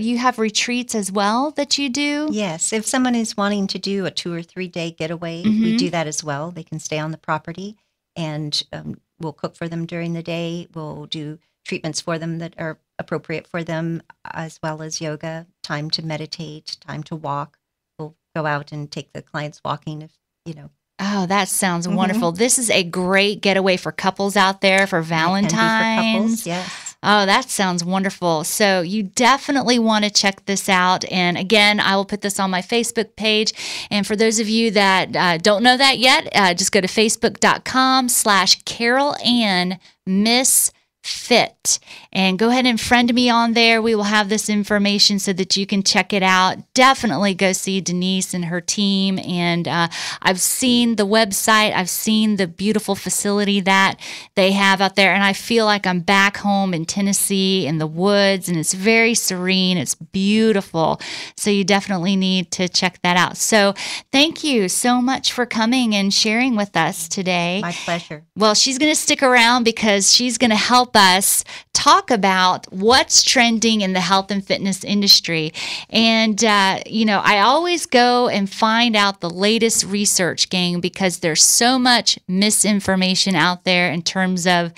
you have retreats as well that you do?
Yes. If someone is wanting to do a 2 or 3 day getaway, we do that as well. They can stay on the property, and we'll cook for them during the day. We'll do treatments for them that are appropriate for them, as well as yoga, time to meditate, time to walk. We'll go out and take the clients walking,
Oh, that sounds wonderful. This is a great getaway for couples out there for Valentine's.
For couples, yes.
Oh, that sounds wonderful. So you definitely want to check this out. And again, I will put this on my Facebook page. And for those of you that don't know that yet, just go to facebook.com/CarolAnnMissFit and go ahead and friend me on there. We will have this information so that you can check it out. Definitely go see Denise and her team. And I've seen the website. I've seen the beautiful facility that they have out there. And I feel like I'm back home in Tennessee in the woods, and it's very serene. It's beautiful. So you definitely need to check that out. So thank you so much for coming and sharing with us today.
My pleasure.
Well, she's going to stick around because she's going to help us talk about what's trending in the health and fitness industry. And, I always go and find out the latest research, gang, because there's so much misinformation out there in terms of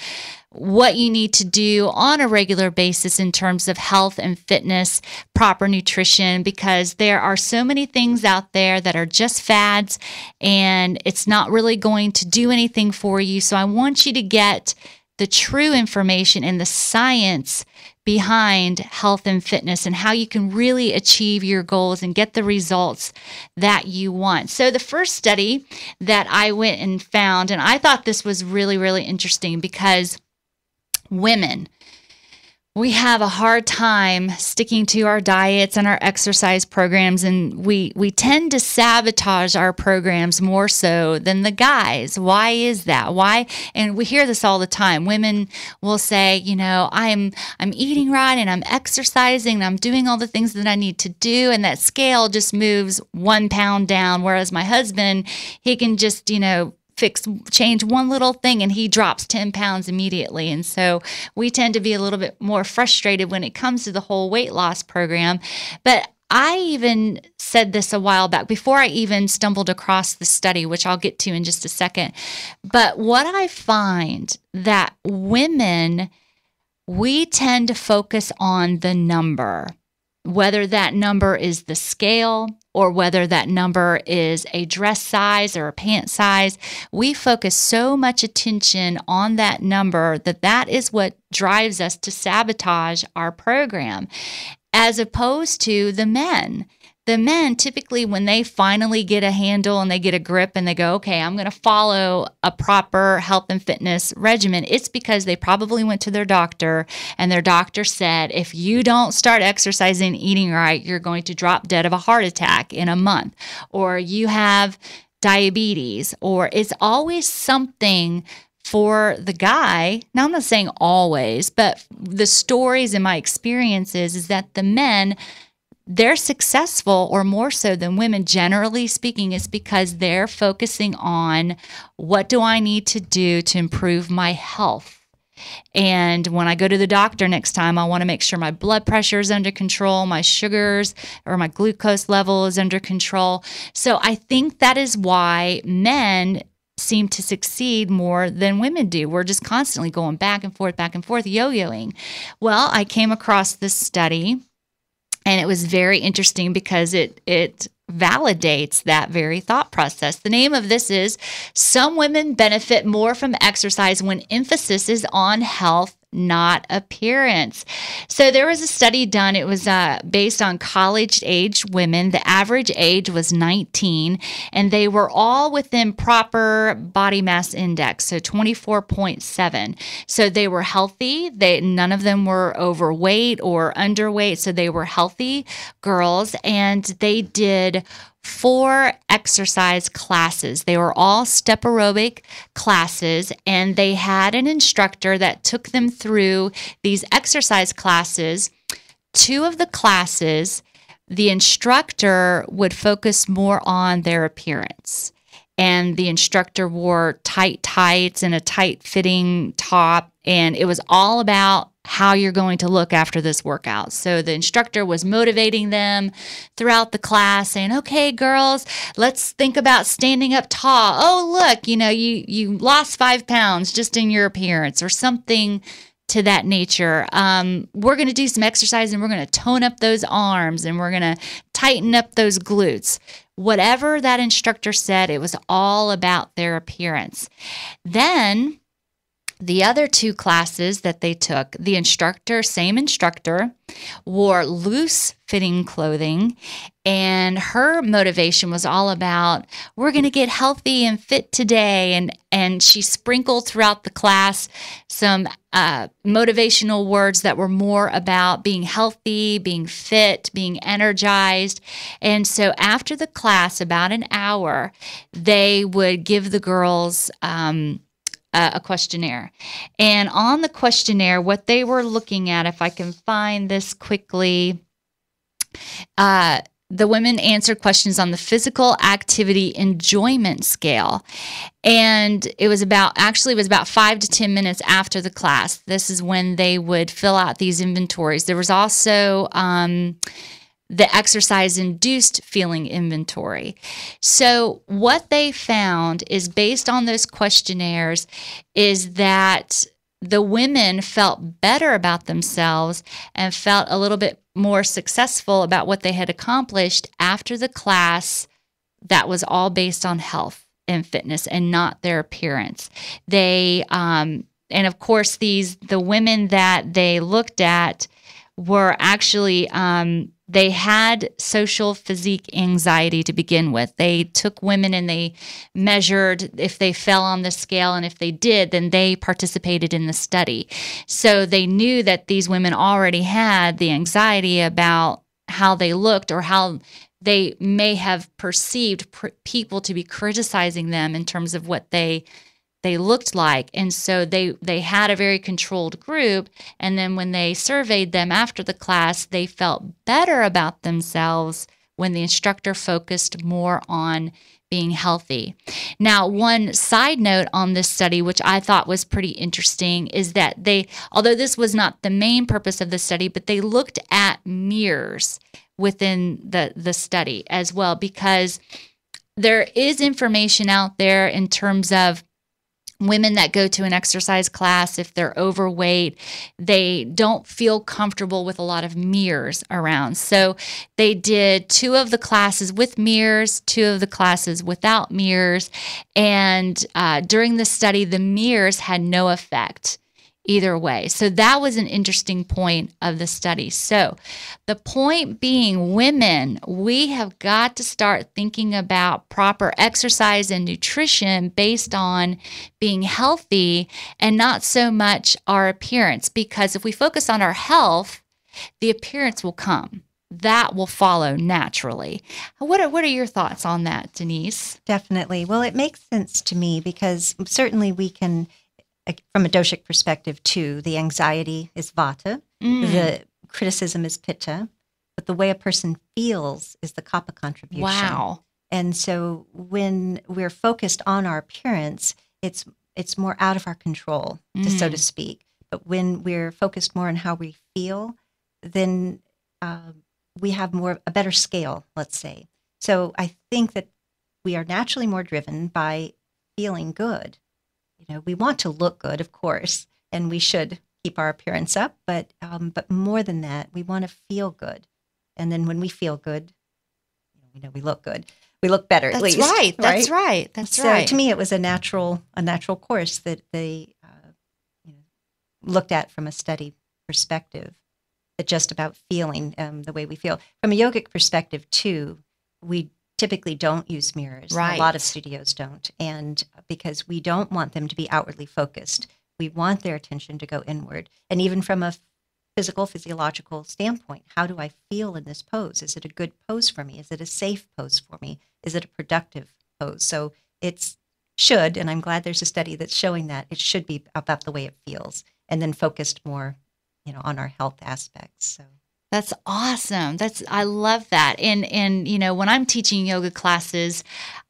what you need to do on a regular basis in terms of health and fitness, proper nutrition, because there are so many things out there that are just fads and it's not really going to do anything for you. So I want you to get the true information and the science behind health and fitness and how you can really achieve your goals and get the results that you want. So the first study that I went and found, and I thought this was really, really interesting because women, we have a hard time sticking to our diets and our exercise programs, and we tend to sabotage our programs more so than the guys. Why is that? Why? And we hear this all the time. Women will say, I'm eating right and I'm exercising and I'm doing all the things that I need to do, and that scale just moves 1 pound down, whereas my husband, he can just, change one little thing and he drops 10 pounds immediately. And so we tend to be a little bit more frustrated when it comes to the whole weight loss program. But I even said this a while back before I even stumbled across the study, which I'll get to in just a second. But what I find that women, we tend to focus on the number, whether that number is the scale or whether that number is a dress size or a pant size. We focus so much attention on that number that is what drives us to sabotage our program, as opposed to the men. The men, typically, when they finally get a handle and they get a grip and they go, okay, I'm going to follow a proper health and fitness regimen, it's because they probably went to their doctor and their doctor said, if you don't start exercising and eating right, you're going to drop dead of a heart attack in a month. Or you have diabetes, or it's always something for the guy. Now, I'm not saying always, but the stories and my experiences is that the men, they're successful, or more so than women, generally speaking, is because they're focusing on what do I need to do to improve my health. And when I go to the doctor next time, I want to make sure my blood pressure is under control, my sugars or my glucose level is under control. So I think that is why men seem to succeed more than women do. We're just constantly going back and forth, yo-yoing. Well, I came across this study, and it was very interesting because it validates that very thought process. The name of this is Some Women Benefit More from Exercise When Emphasis is on Health, Not Appearance. So there was a study done. It was based on college-age women. The average age was 19, and they were all within proper body mass index, so 24.7. So they were healthy. None of them were overweight or underweight, so they were healthy girls, and they did 4 exercise classes. They were all step aerobic classes, and they had an instructor that took them through these exercise classes. 2 of the classes, the instructor would focus more on their appearance. And the instructor wore tight tights and a tight-fitting top, and it was all about how you're going to look after this workout. So the instructor was motivating them throughout the class, saying, okay, girls, let's think about standing up tall. Oh, look, you lost 5 pounds just in your appearance, or something to that nature. We're going to do some exercise, and we're going to tone up those arms, and we're going to tighten up those glutes. Whatever that instructor said, it was all about their appearance. Then the other 2 classes that they took, the same instructor, wore loose-fitting clothing, and her motivation was all about, we're going to get healthy and fit today, and she sprinkled throughout the class some motivational words that were more about being healthy, being fit, being energized. And so after the class, about an hour, they would give the girls a questionnaire. And on the questionnaire, what they were looking at, if I can find this quickly, the women answered questions on the physical activity enjoyment scale. And it was about 5 to 10 minutes after the class. This is when they would fill out these inventories. There was also the exercise-induced feeling inventory. So what they found is, based on those questionnaires, is that the women felt better about themselves and felt a little bit more successful about what they had accomplished after the class that was all based on health and fitness and not their appearance. They, and of course, the women that they looked at were actually, they had social physique anxiety to begin with. They took women and they measured if they fell on the scale, and if they did, then they participated in the study. So they knew that these women already had the anxiety about how they looked, or how they may have perceived people to be criticizing them in terms of what they looked like. And so they had a very controlled group. And then when they surveyed them after the class, they felt better about themselves when the instructor focused more on being healthy. Now, one side note on this study, which I thought was pretty interesting, is that although this was not the main purpose of the study, but they looked at mirrors within the study as well, because there is information out there in terms of women that go to an exercise class, if they're overweight, they don't feel comfortable with a lot of mirrors around. So they did 2 of the classes with mirrors, 2 of the classes without mirrors. And during the study, the mirrors had no effect either way. So that was an interesting point of the study. So the point being, women, we have got to start thinking about proper exercise and nutrition based on being healthy, and not so much our appearance. Because if we focus on our health, the appearance will come. that will follow naturally. What are your thoughts on that, Denise?
Definitely. Well, it makes sense to me because certainly we can, from a doshic perspective too, the anxiety is vata, the criticism is pitta, but the way a person feels is the kapha contribution.
Wow.
And so when we're focused on our appearance, it's more out of our control, so to speak. But when we're focused more on how we feel, then we have a better scale, let's say. So I think that we are naturally more driven by feeling good. We want to look good, of course, and we should keep our appearance up. But more than that, we want to feel good. And then when we feel good, we look good. We look better, at least.
That's right. That's
so
right.
To me, it was a natural course that they looked at from a study perspective, that just about feeling the way we feel. From a yogic perspective, too, we typically don't use mirrors.
Right.
A lot of studios don't, and because we don't want them to be outwardly focused. We want their attention to go inward. And even from a physiological standpoint, how do I feel in this pose? Is it a good pose for me? Is it a safe pose for me? Is it a productive pose? So it should, and I'm glad there's a study that's showing that, it should be about the way it feels, and then focused more, on our health aspects. So
that's awesome. I love that. And when I'm teaching yoga classes,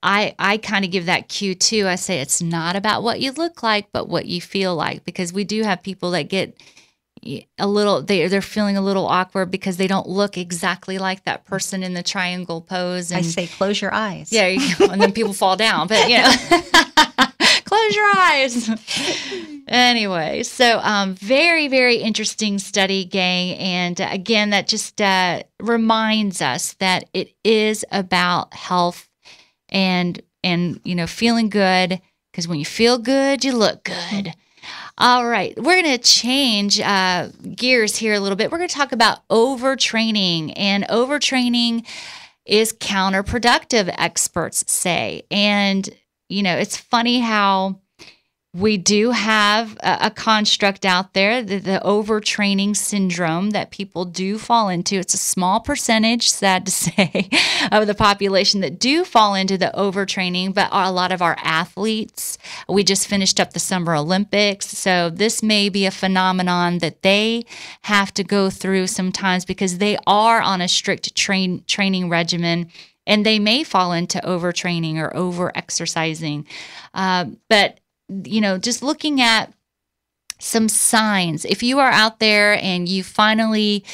I kind of give that cue too. I say it's not about what you look like, but what you feel like, because we do have people that get a little, they're feeling a little awkward because they don't look exactly like that person in the triangle pose. And
I say, close your eyes.
Yeah, and then people fall down. But close your eyes. Anyway, so very, very interesting study, gang. And again, that just reminds us that it is about health and feeling good, because when you feel good, you look good. All right, we're going to change gears here a little bit. We're going to talk about overtraining, and overtraining is counterproductive, experts say. And, it's funny how we do have a construct out there, the overtraining syndrome that people do fall into. It's a small percentage, sad to say, of the population that do fall into the overtraining, but a lot of our athletes, we just finished up the Summer Olympics, so this may be a phenomenon that they have to go through sometimes because they are on a strict training regimen, and they may fall into overtraining or over-exercising. But just looking at some signs. If you are out there and you finally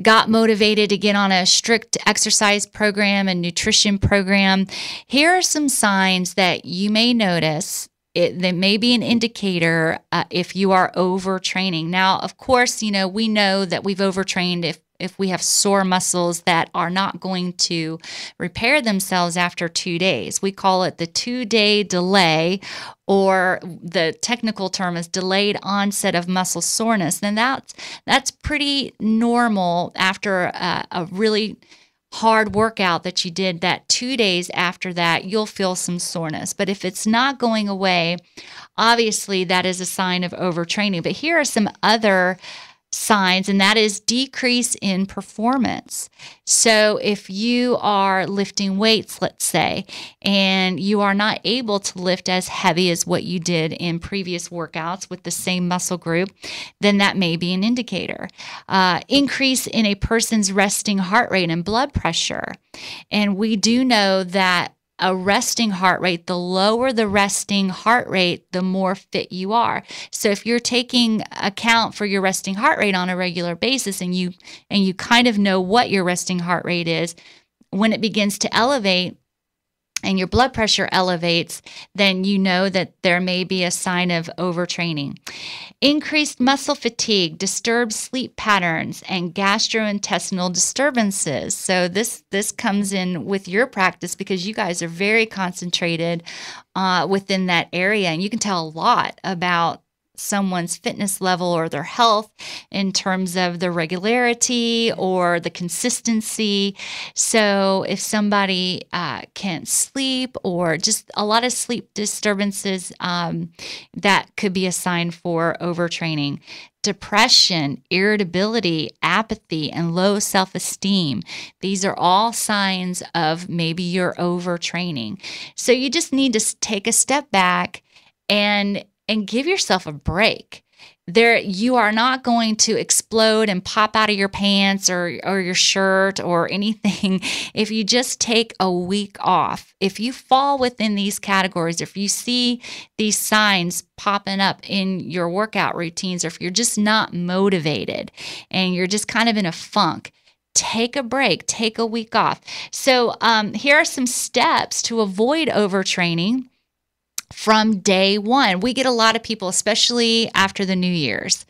got motivated to get on a strict exercise program and nutrition program, here are some signs that you may notice. That may be an indicator if you are overtraining. Now, of course, we know that we've overtrained if we have sore muscles that are not going to repair themselves after 2 days. We call it the 2-day delay, or the technical term is delayed onset of muscle soreness. And that's pretty normal after a really hard workout that you did. That 2 days after that, you'll feel some soreness. But if it's not going away, obviously that is a sign of overtraining. But here are some other signs, and that is decrease in performance. So if you are lifting weights, let's say, and you are not able to lift as heavy as what you did in previous workouts with the same muscle group, then that may be an indicator. Increase in a person's resting heart rate and blood pressure. And we do know that a resting heart rate, the lower the resting heart rate, the more fit you are. So if you're taking account for your resting heart rate on a regular basis, and you kind of know what your resting heart rate is, when it begins to elevate and your blood pressure elevates, then you know that there may be a sign of overtraining. Increased muscle fatigue, disturbed sleep patterns, and gastrointestinal disturbances. So this comes in with your practice because you guys are very concentrated within that area, and you can tell a lot about someone's fitness level or their health in terms of the regularity or the consistency. So if somebody can't sleep, or just a lot of sleep disturbances, that could be a sign for overtraining. depression, irritability, apathy, and low self-esteem. These are all signs of maybe you're overtraining. So you just need to take a step back and give yourself a break. You are not going to explode and pop out of your pants or your shirt or anything if you just take a week off. If you fall within these categories, if you see these signs popping up in your workout routines, or if you're just not motivated and you're just kind of in a funk, take a break, take a week off. So here are some steps to avoid overtraining from day one. We get a lot of people, especially after the New Year's,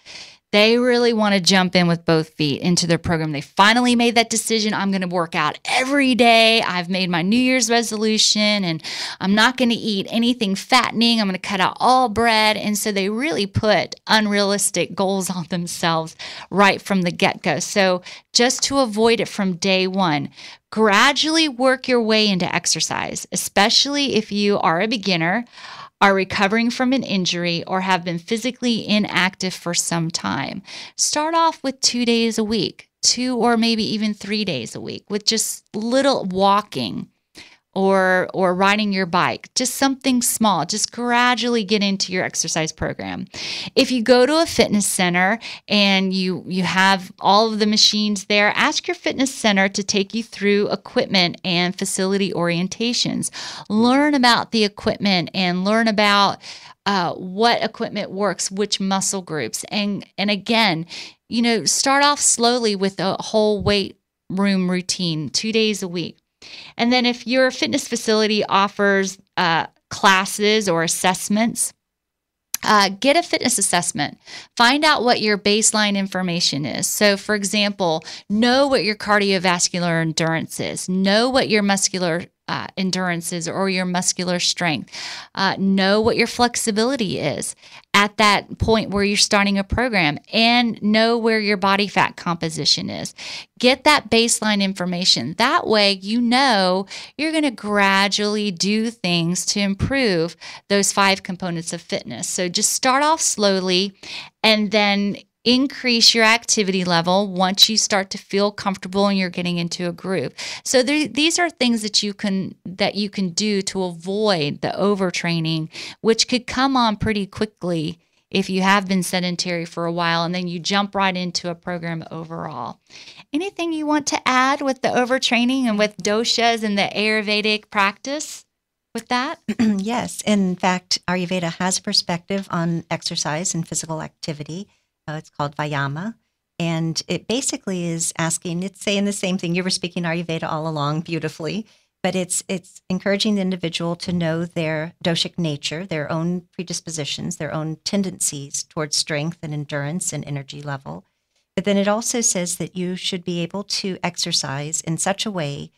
they really want to jump in with both feet into their program. They finally made that decision. I'm going to work out every day. I've made my New Year's resolution, and I'm not going to eat anything fattening. I'm going to cut out all bread. And so they really put unrealistic goals on themselves right from the get-go. So just to avoid it from day one, gradually work your way into exercise, especially if you are a beginner, are recovering from an injury, or have been physically inactive for some time. Start off with 2 days a week, 2 or maybe even 3 days a week, with just little walking or riding your bike, just something small. Just gradually get into your exercise program. If you go to a fitness center and you have all of the machines there, ask your fitness center to take you through equipment and facility orientations. Learn about the equipment and learn about what equipment works, which muscle groups. And again, start off slowly with a whole weight room routine, 2 days a week. And then if your fitness facility offers classes or assessments, get a fitness assessment. Find out what your baseline information is. So, for example, know what your cardiovascular endurance is. Know what your muscular endurance is, or your muscular strength. Know what your flexibility is at that point where you're starting a program, and know where your body fat composition is. Get that baseline information. That way, you're going to gradually do things to improve those 5 components of fitness. So just start off slowly and then increase your activity level once you start to feel comfortable and you're getting into a groove. So these are things that you can do to avoid the overtraining, which could come on pretty quickly if you have been sedentary for a while and then you jump right into a program overall. Anything you want to add with the overtraining and with doshas and the Ayurvedic practice with that?
Yes. In fact, Ayurveda has a perspective on exercise and physical activity. It's called Vyama, and it basically is it's saying the same thing. You were speaking Ayurveda all along beautifully, but it's encouraging the individual to know their doshic nature, their own predispositions, their own tendencies towards strength and endurance and energy level. But then it also says that you should be able to exercise in such a way,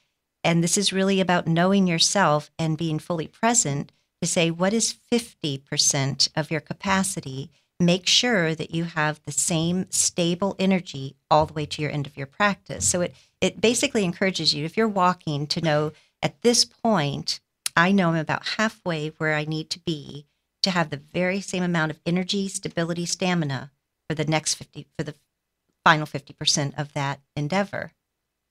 and this is really about knowing yourself and being fully present, to say, what is 50% of your capacity? Make sure that you have the same stable energy all the way to your end of your practice. So it basically encourages you, if you're walking, to know at this point, I know I'm about halfway where I need to be to have the very same amount of energy, stability, stamina for the final 50% of that endeavor.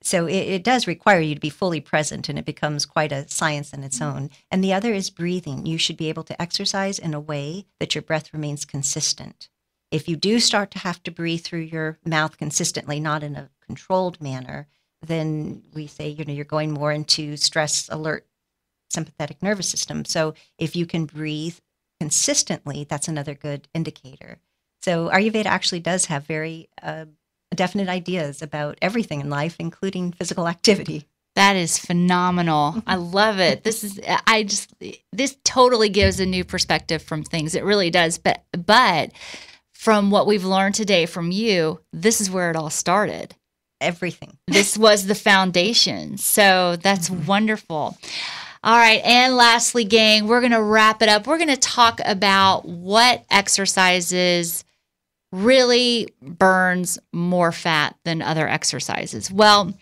So it does require you to be fully present, and it becomes quite a science in its own. And the other is breathing. You should be able to exercise in a way that your breath remains consistent. If you do start to have to breathe through your mouth consistently, not in a controlled manner, then we say, you're going more into stress alert sympathetic nervous system. So if you can breathe consistently, that's another good indicator. So Ayurveda actually does have very definite ideas about everything in life, including physical activity.
That is phenomenal. I love it. This totally gives a new perspective from things. It really does. But from what we've learned today from you, this is where it all started.
Everything.
This was the foundation. So that's wonderful. All right. And lastly, gang, we're going to wrap it up. We're going to talk about what exercises really burns more fat than other exercises. Well,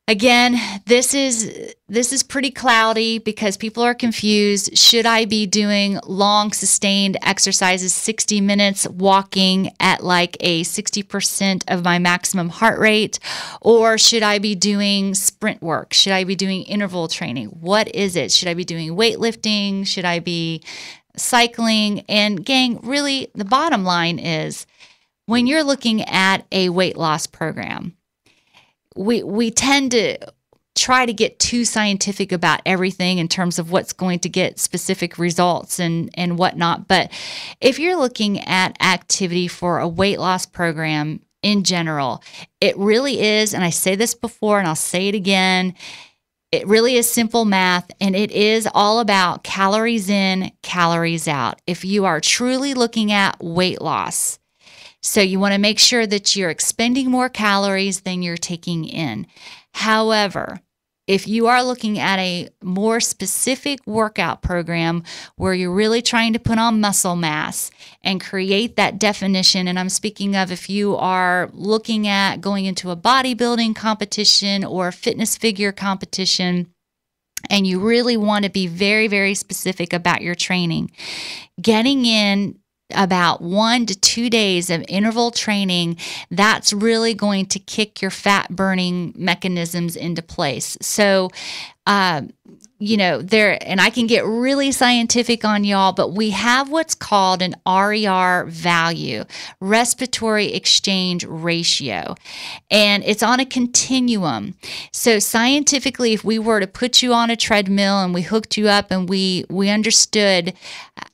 Again, this is pretty cloudy because people are confused. Should I be doing long sustained exercises, 60 minutes walking at like a 60% of my maximum heart rate? Or should I be doing sprint work? Should I be doing interval training? What is it? Should I be doing weightlifting? Should I be cycling? And gang, really the bottom line is when you're looking at a weight loss program, we tend to try to get too scientific about everything in terms of what's going to get specific results and whatnot. But if you're looking at activity for a weight loss program in general, it really is, and I say this before and I'll say it again, it really is simple math, and it is all about calories in, calories out. If you are truly looking at weight loss, so you want to make sure that you're expending more calories than you're taking in. However, if you are looking at a more specific workout program where you're really trying to put on muscle mass and create that definition, and I'm speaking of if you are looking at going into a bodybuilding competition or a fitness figure competition, and you really want to be very, very specific about your training, getting in about 1 to 2 days of interval training, that's really going to kick your fat burning mechanisms into place. So, there, and I can get really scientific on y'all, but we have what's called an RER value, respiratory exchange ratio, and it's on a continuum. So scientifically, if we were to put you on a treadmill and we hooked you up and we understood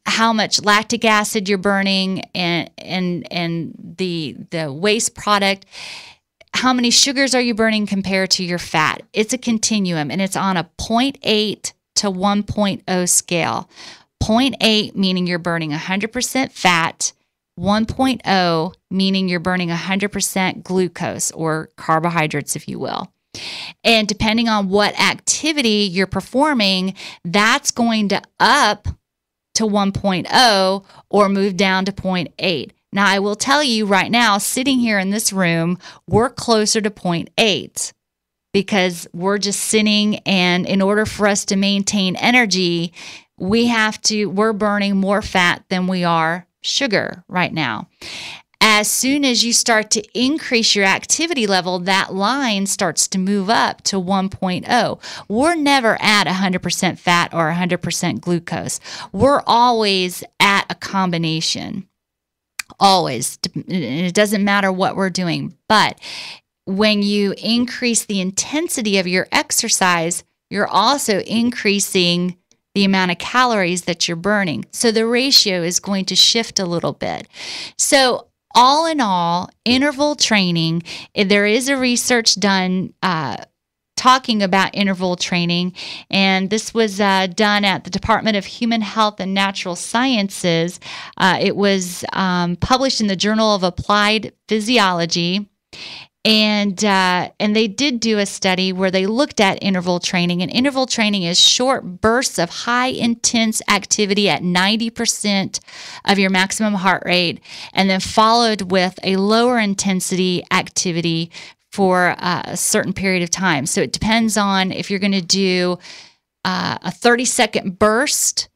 how much lactic acid you're burning and the waste product, how many sugars are you burning compared to your fat? It's a continuum, and it's on a 0.8 to 1.0 scale. 0.8 meaning you're burning 100% fat, 1.0 meaning you're burning 100% glucose or carbohydrates, if you will. And depending on what activity you're performing, that's going to up to 1.0 or move down to 0.8. Now, I will tell you right now, sitting here in this room, we're closer to 0.8 because we're just sitting, and in order for us to maintain energy, we're burning more fat than we are sugar right now. As soon as you start to increase your activity level, that line starts to move up to 1.0. We're never at 100% fat or 100% glucose. We're always at a combination. Always. It doesn't matter what we're doing. But when you increase the intensity of your exercise, you're also increasing the amount of calories that you're burning. So the ratio is going to shift a little bit. So all in all, interval training, there is a research done talking about interval training, and this was done at the Department of Human Health and Natural Sciences. It was published in the Journal of Applied Physiology, and they did do a study where they looked at interval training, and interval training is short bursts of high intense activity at 90% of your maximum heart rate, and then followed with a lower intensity activity for a certain period of time. So it depends on if you're going to do a 30-second burst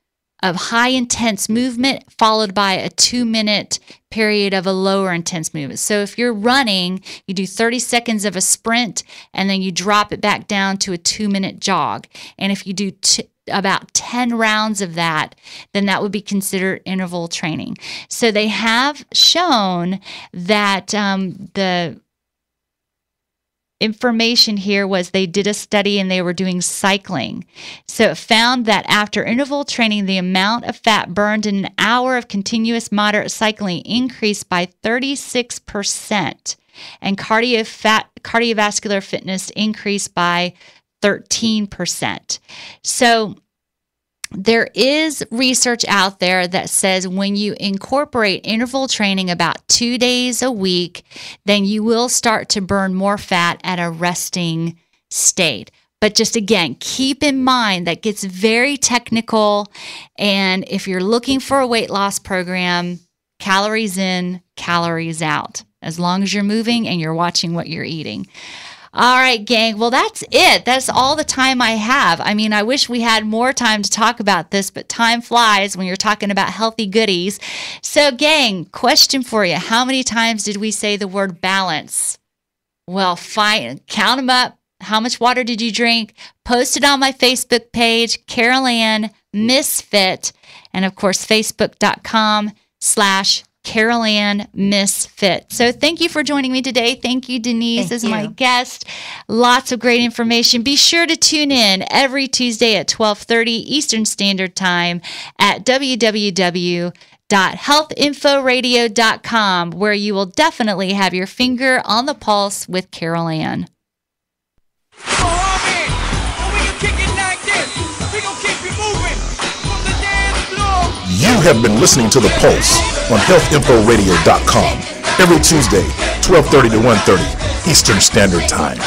of high intense movement followed by a 2-minute period of a lower intense movement. So if you're running, you do 30 seconds of a sprint and then you drop it back down to a 2-minute jog. And if you do about 10 rounds of that, then that would be considered interval training. So they have shown that the information here was they did a study and they were doing cycling. So it found that after interval training, the amount of fat burned in an hour of continuous moderate cycling increased by 36%, and cardiovascular fitness increased by 13%. So there is research out there that says when you incorporate interval training about 2 days a week, then you will start to burn more fat at a resting state. But just again, keep in mind that gets very technical. And if you're looking for a weight loss program, calories in, calories out, as long as you're moving and you're watching what you're eating. All right, gang. Well, that's it. That's all the time I have. I mean, I wish we had more time to talk about this, but time flies when you're talking about healthy goodies. So, gang, question for you. How many times did we say the word balance? Well, fine. Count them up. How much water did you drink? Post it on my Facebook page, Carol Ann Misfit. And, of course, facebook.com/Carol Ann Misfit. So thank you for joining me today. Thank you, Denise, as my guest. Lots of great information. Be sure to tune in every Tuesday at 12:30 Eastern Standard Time at www.healthinforadio.com, where you will definitely have your finger on the pulse with Carol Ann.
You have been listening to The Pulse on healthinforadio.com every Tuesday, 12:30 to 1:30 Eastern Standard Time.